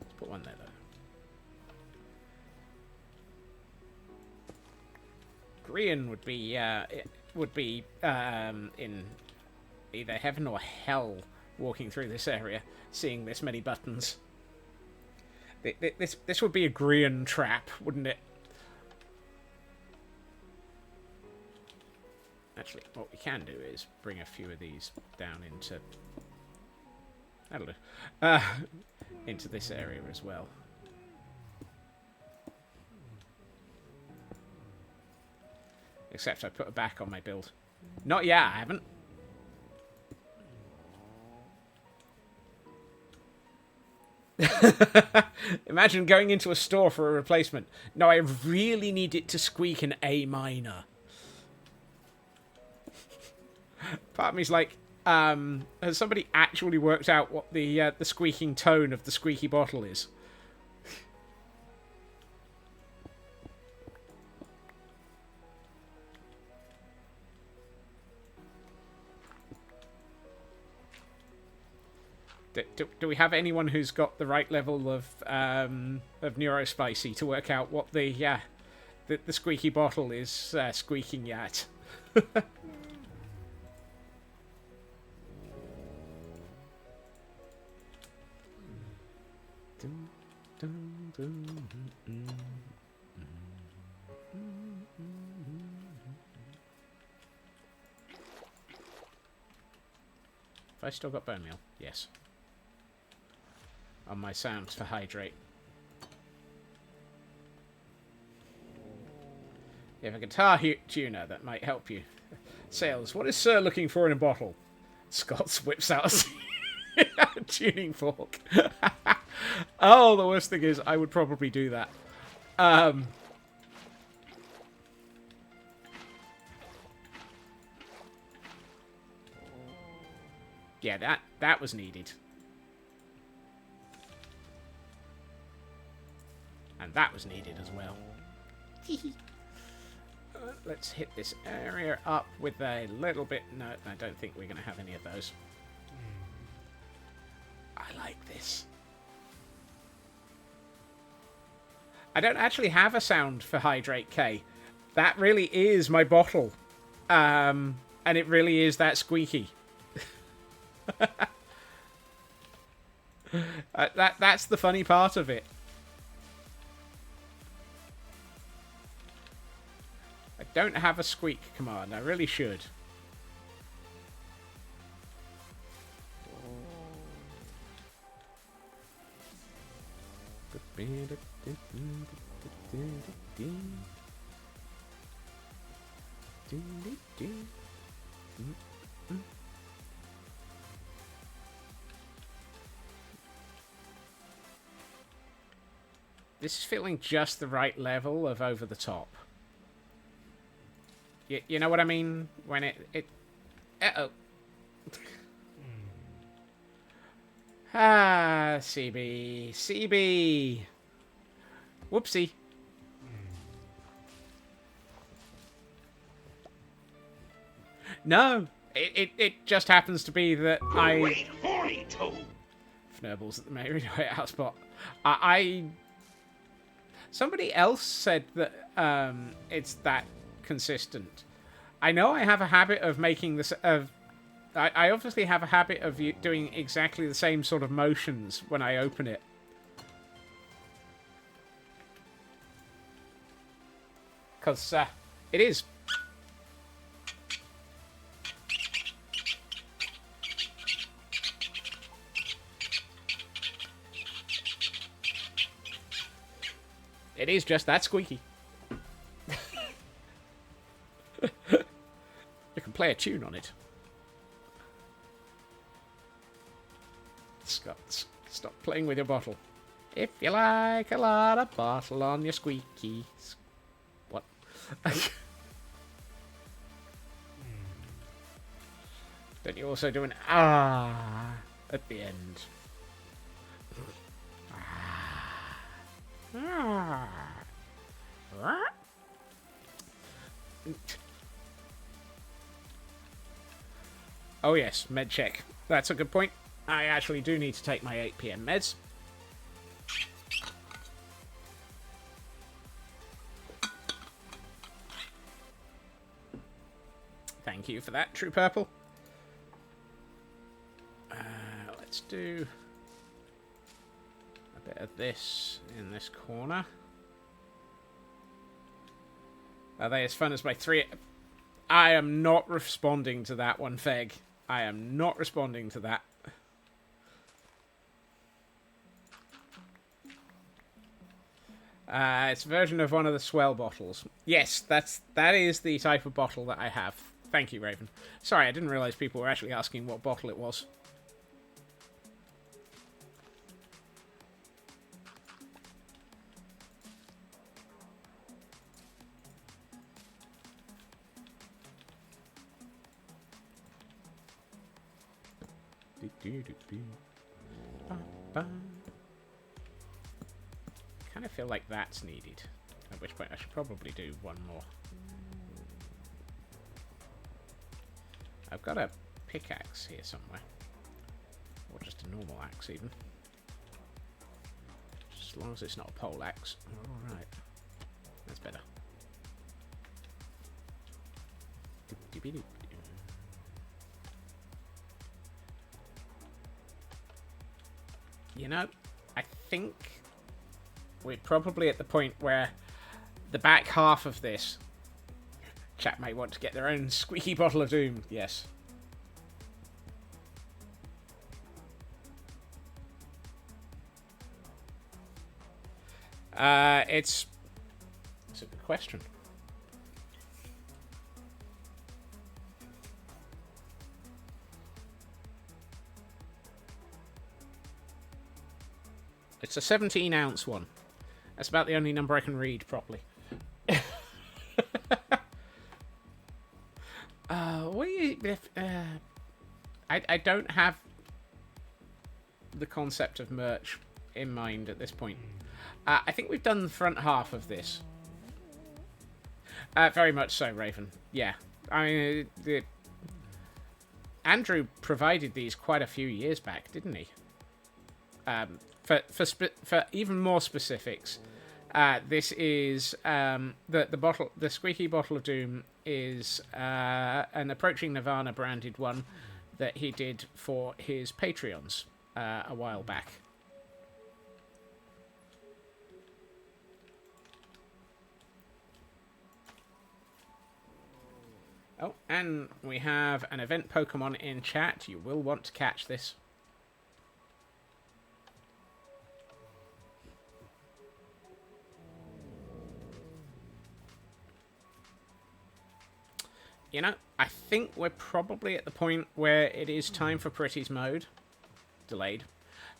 Let's put one there, though. Grian would be, in either heaven or hell walking through this area, seeing this many buttons. This would be a Grian trap, wouldn't it? Actually, what we can do is bring a few of these down into... that'll do. Into this area as well. Except I put a back on my build. Not yet, I haven't. Imagine going into a store for a replacement. No, I really need it to squeak an A minor. Part of me's like, has somebody actually worked out what the squeaking tone of the squeaky bottle is? Do we have anyone who's got the right level of neurospicy to work out what the squeaky bottle is squeaking at? Have I still got bone meal? Yes. On my sounds for hydrate. You have a guitar tuner that might help you. Sales, what is Sir looking for in a bottle? Scott whips out a tuning fork. Oh, the worst thing is I would probably do that. Yeah, that was needed. And that was needed as well. Let's hit this area up with a little bit... No, I don't think we're going to have any of those. I like this. I don't actually have a sound for Hydrate K. That really is my bottle. And it really is that squeaky. That's the funny part of it. I don't have a squeak command. I really should. This is feeling just the right level of over the top. You know what I mean? When it uh-oh. Ah, CB. CB. Whoopsie. No, it just happens to be that Great horny toad. Fnurbles at the Mary House spot. Somebody else said that it's that consistent. I know I have a habit of making this. I obviously have a habit of doing exactly the same sort of motions when I open it. Because it is. It is just that squeaky. You can play a tune on it. Scott, stop playing with your bottle. If you like a lot of bottle on your squeaky. What? Don't you also do an ah at the end? Oh yes, med check. That's a good point. I actually do need to take my 8 PM meds. Thank you for that, True Purple. Let's do a bit of this in this corner. Are they as fun as my 3? I am not responding to that one, Feg. I am not responding to that. It's a version of one of the swell bottles. Yes, that is the type of bottle that I have. Thank you, Raven. Sorry, I didn't realise people were actually asking what bottle it was. Kind of feel like that's needed. At which point I should probably do one more. I've got a pickaxe here somewhere. Or just a normal axe even. Just as long as it's not a pole axe. Alright. That's better. You know, I think we're probably at the point where the back half of this chat may want to get their own squeaky bottle of doom. Yes. It's a good question. It's a 17-ounce one. That's about the only number I can read properly. I don't have the concept of merch in mind at this point. I think we've done the front half of this. Very much so, Raven. Yeah. Andrew provided these quite a few years back, didn't he? For even more specifics, this is the squeaky bottle of doom is an Approaching Nirvana branded one that he did for his Patreons a while back. Oh, and we have an event Pokemon in chat. You will want to catch this. You know, I think we're probably at the point where it is time for Pretty's mode. Delayed.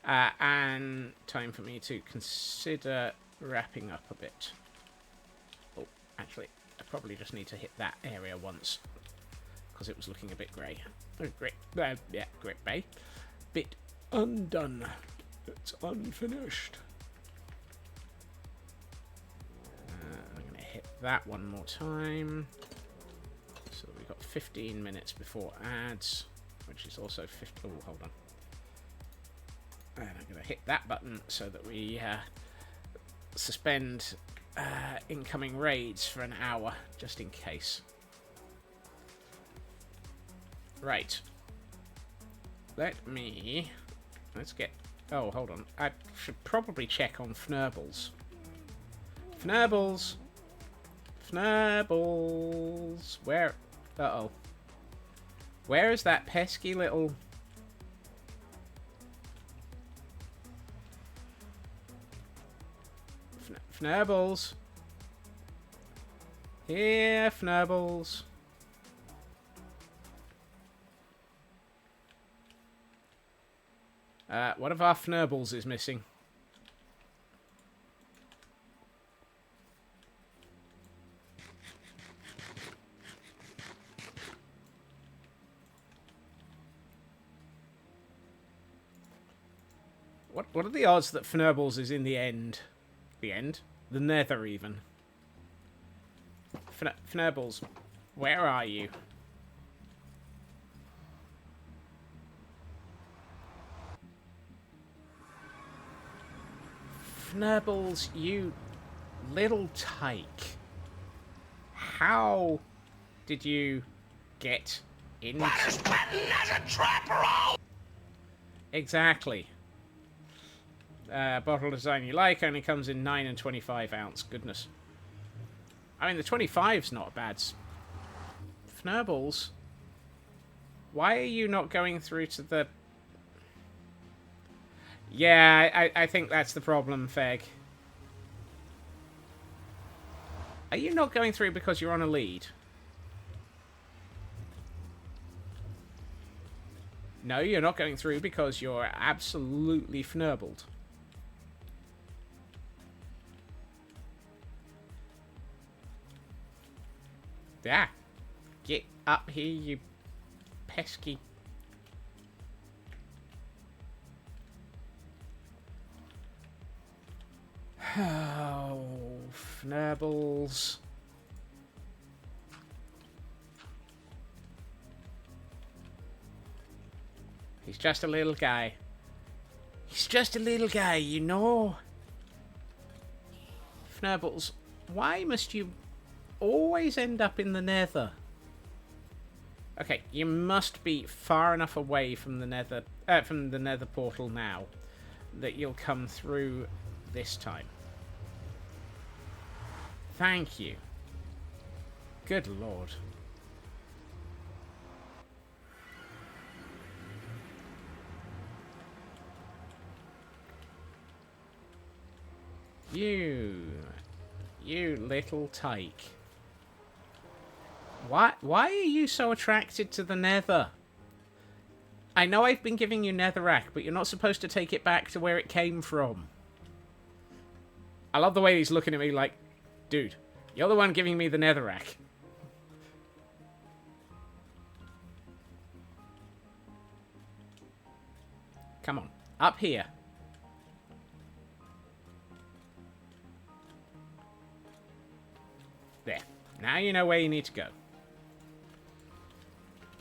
And time for me to consider wrapping up a bit. Oh, actually, I probably just need to hit that area once. because it was looking a bit grey. Yeah, grey. Bit undone. It's unfinished. I'm going to hit that one more time. So we've got 15 minutes before ads, which is also 50. Oh, hold on. And I'm going to hit that button so that we suspend incoming raids for an hour, just in case. Right. Let's get... Oh, hold on. I should probably check on Fnurbles. Fnurbles! Where... Uh-oh. Where is that pesky little... Fnurbles. Here, Fnurbles. One of our Fnurbles is missing. What are the odds that Fnurbles is in the end? The end? The nether, even. Fnurbles, where are you? Fnurbles, you little tyke. How did you get into... as a trapper! Exactly. Bottle design you like only comes in 9 and 25 ounce. Goodness. I mean, the 25's not bad. Fnurbles, why are you not going through to the... Yeah, I think that's the problem, Feg. Are you not going through because you're on a lead? No, you're not going through because you're absolutely fnurbled. Yeah. Get up here, you pesky... Oh, Fnurbles. He's just a little guy. He's just a little guy, you know. Fnurbles, why must you always end up in the nether? Okay, you must be far enough away from the nether portal now that you'll come through this time. Thank you. Good lord. You little tyke. Why are you so attracted to the nether? I know I've been giving you netherrack, but you're not supposed to take it back to where it came from. I love the way he's looking at me like, dude, you're the one giving me the netherrack. Come on, up here. There. Now you know where you need to go.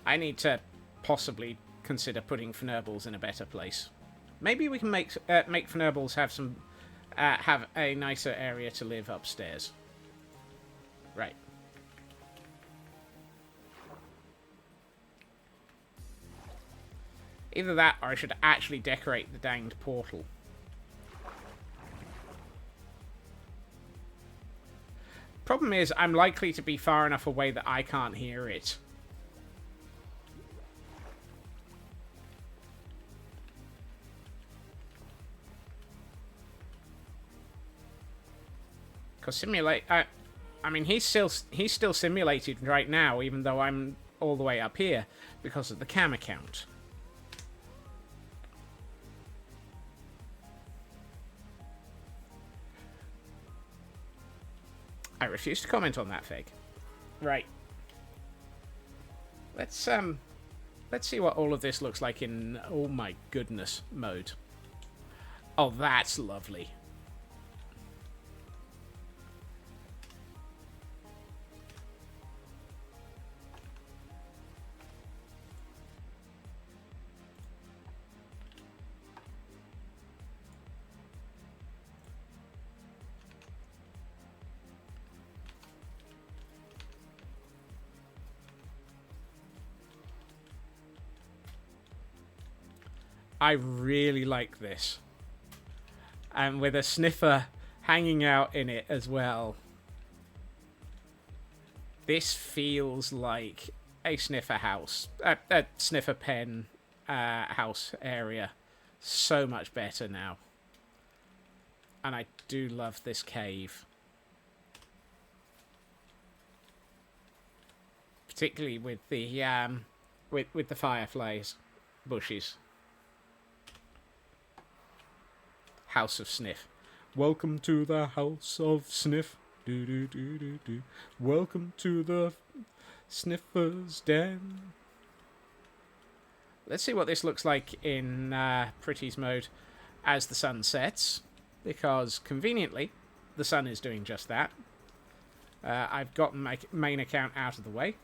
I need to possibly consider putting Fnurbles in a better place. Maybe we can make Fnurbles have a nicer area to live upstairs. Right. Either that, or I should actually decorate the danged portal. Problem is, I'm likely to be far enough away that I can't hear it. Because I mean, he's still simulated right now, even though I'm all the way up here because of the cam account. I refuse to comment on that, Fig. Right. Let's see what all of this looks like in, oh my goodness, mode. Oh, that's lovely. I really like this. And with a sniffer hanging out in it as well. This feels like a sniffer house. A sniffer pen house area. So much better now. And I do love this cave. Particularly with the with the fireflies bushes. House of Sniff. Welcome to the House of Sniff. Do do do do do. Welcome to the Sniffer's Den. Let's see what this looks like in Pretty's mode as the sun sets, because conveniently the sun is doing just that. I've gotten my main account out of the way.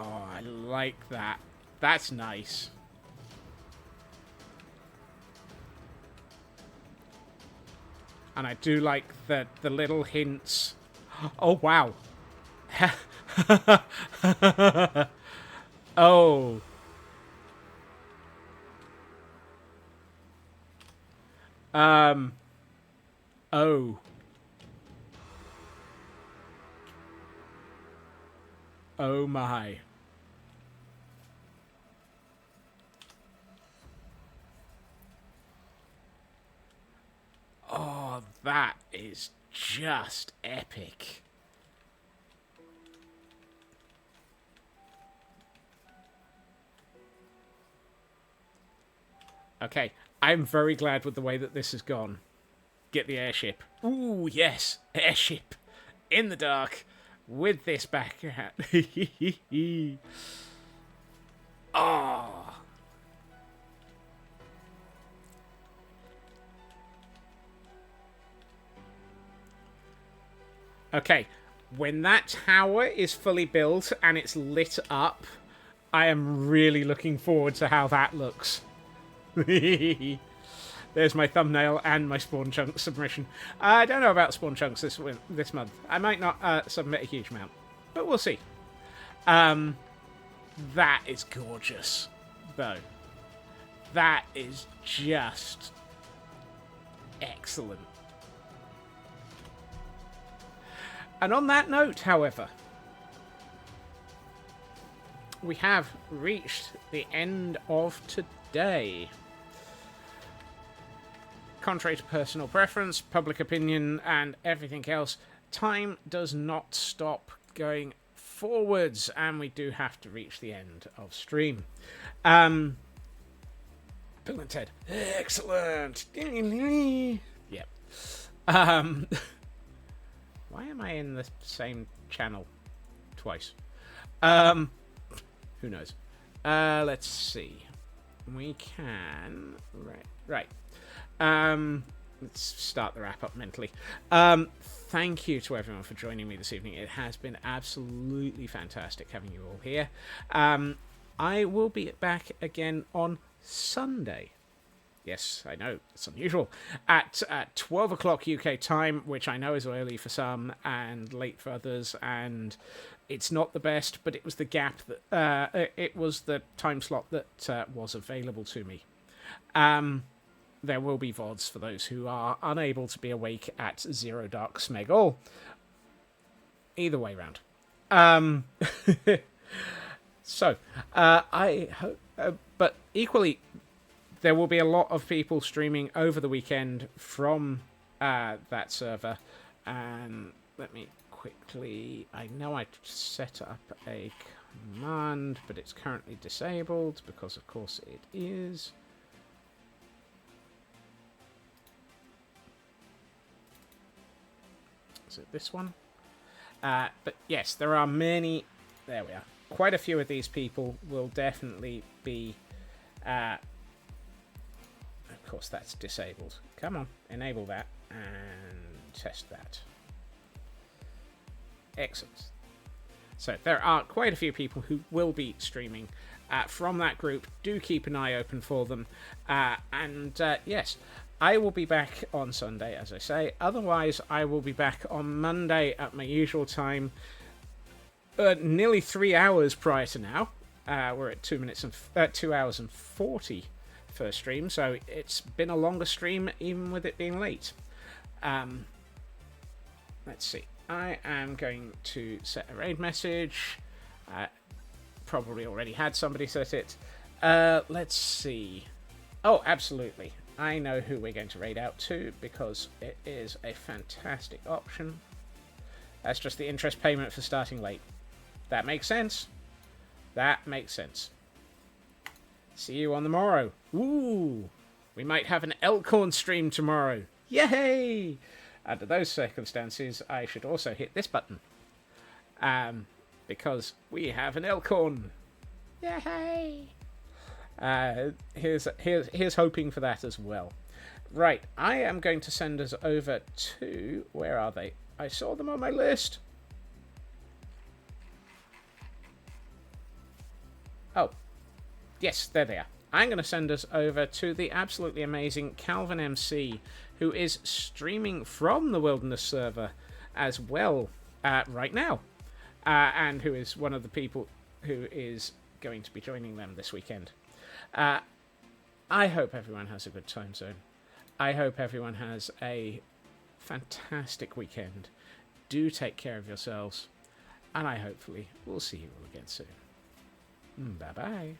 Oh, I like that. That's nice. And I do like the little hints. Oh, wow. Oh. Oh. Oh my. Oh, that is just epic. Okay, I'm very glad with the way that this has gone. Get the airship. Ooh, yes, airship. In the dark, with this back hat. Oh. Okay, when that tower is fully built and it's lit up, I am really looking forward to how that looks. There's my thumbnail and my Spawn Chunks submission. I don't know about Spawn Chunks this month. I might not submit a huge amount, but we'll see. That is gorgeous, though. That is just excellent. And on that note, however, we have reached the end of today. Contrary to personal preference, public opinion, and everything else, time does not stop going forwards, and we do have to reach the end of stream. Bill and Ted, excellent. Yep. Why am I in the same channel twice? Who knows? Let's see. We can... Right. Let's start the wrap-up mentally. Thank you to everyone for joining me this evening. It has been absolutely fantastic having you all here. I will be back again on Sunday. Yes, I know, it's unusual. At 12 o'clock UK time, which I know is early for some and late for others, and it's not the best, but it was the gap that it was the time slot that was available to me. There will be VODs for those who are unable to be awake at Zero Dark Smegol. Either way round. So, I hope, but equally, there will be a lot of people streaming over the weekend from that server. And let me quickly... I know I set up a command, but it's currently disabled because, of course, it is. Is it this one? But yes, there are many... There we are. Quite a few of these people will definitely be... of course, that's disabled. Come on, enable that and test that. Excellent. So there are quite a few people who will be streaming from that group. Do keep an eye open for them. Yes, I will be back on Sunday, as I say. Otherwise, I will be back on Monday at my usual time. Nearly 3 hours prior to now. We're at 2 hours and 40 for stream, so it's been a longer stream even with it being late. Let's see. I am going to set a raid message. Probably already had somebody set it. Let's see. Oh, absolutely. I know who we're going to raid out to because it is a fantastic option. That's just the interest payment for starting late. That makes sense. That makes sense. See you on the morrow. Ooh, we might have an Elkhorn stream tomorrow. Yay! Under those circumstances, I should also hit this button. Because we have an Elkhorn. Yay! Here's hoping for that as well. Right, I am going to send us over to... Where are they? I saw them on my list. Oh, yes, there they are. I'm going to send us over to the absolutely amazing Calvin MC, who is streaming from the Wilderness server as well right now, and who is one of the people who is going to be joining them this weekend. I hope everyone has a good time zone. I hope everyone has a fantastic weekend. Do take care of yourselves, and I hopefully will see you all again soon. Bye-bye.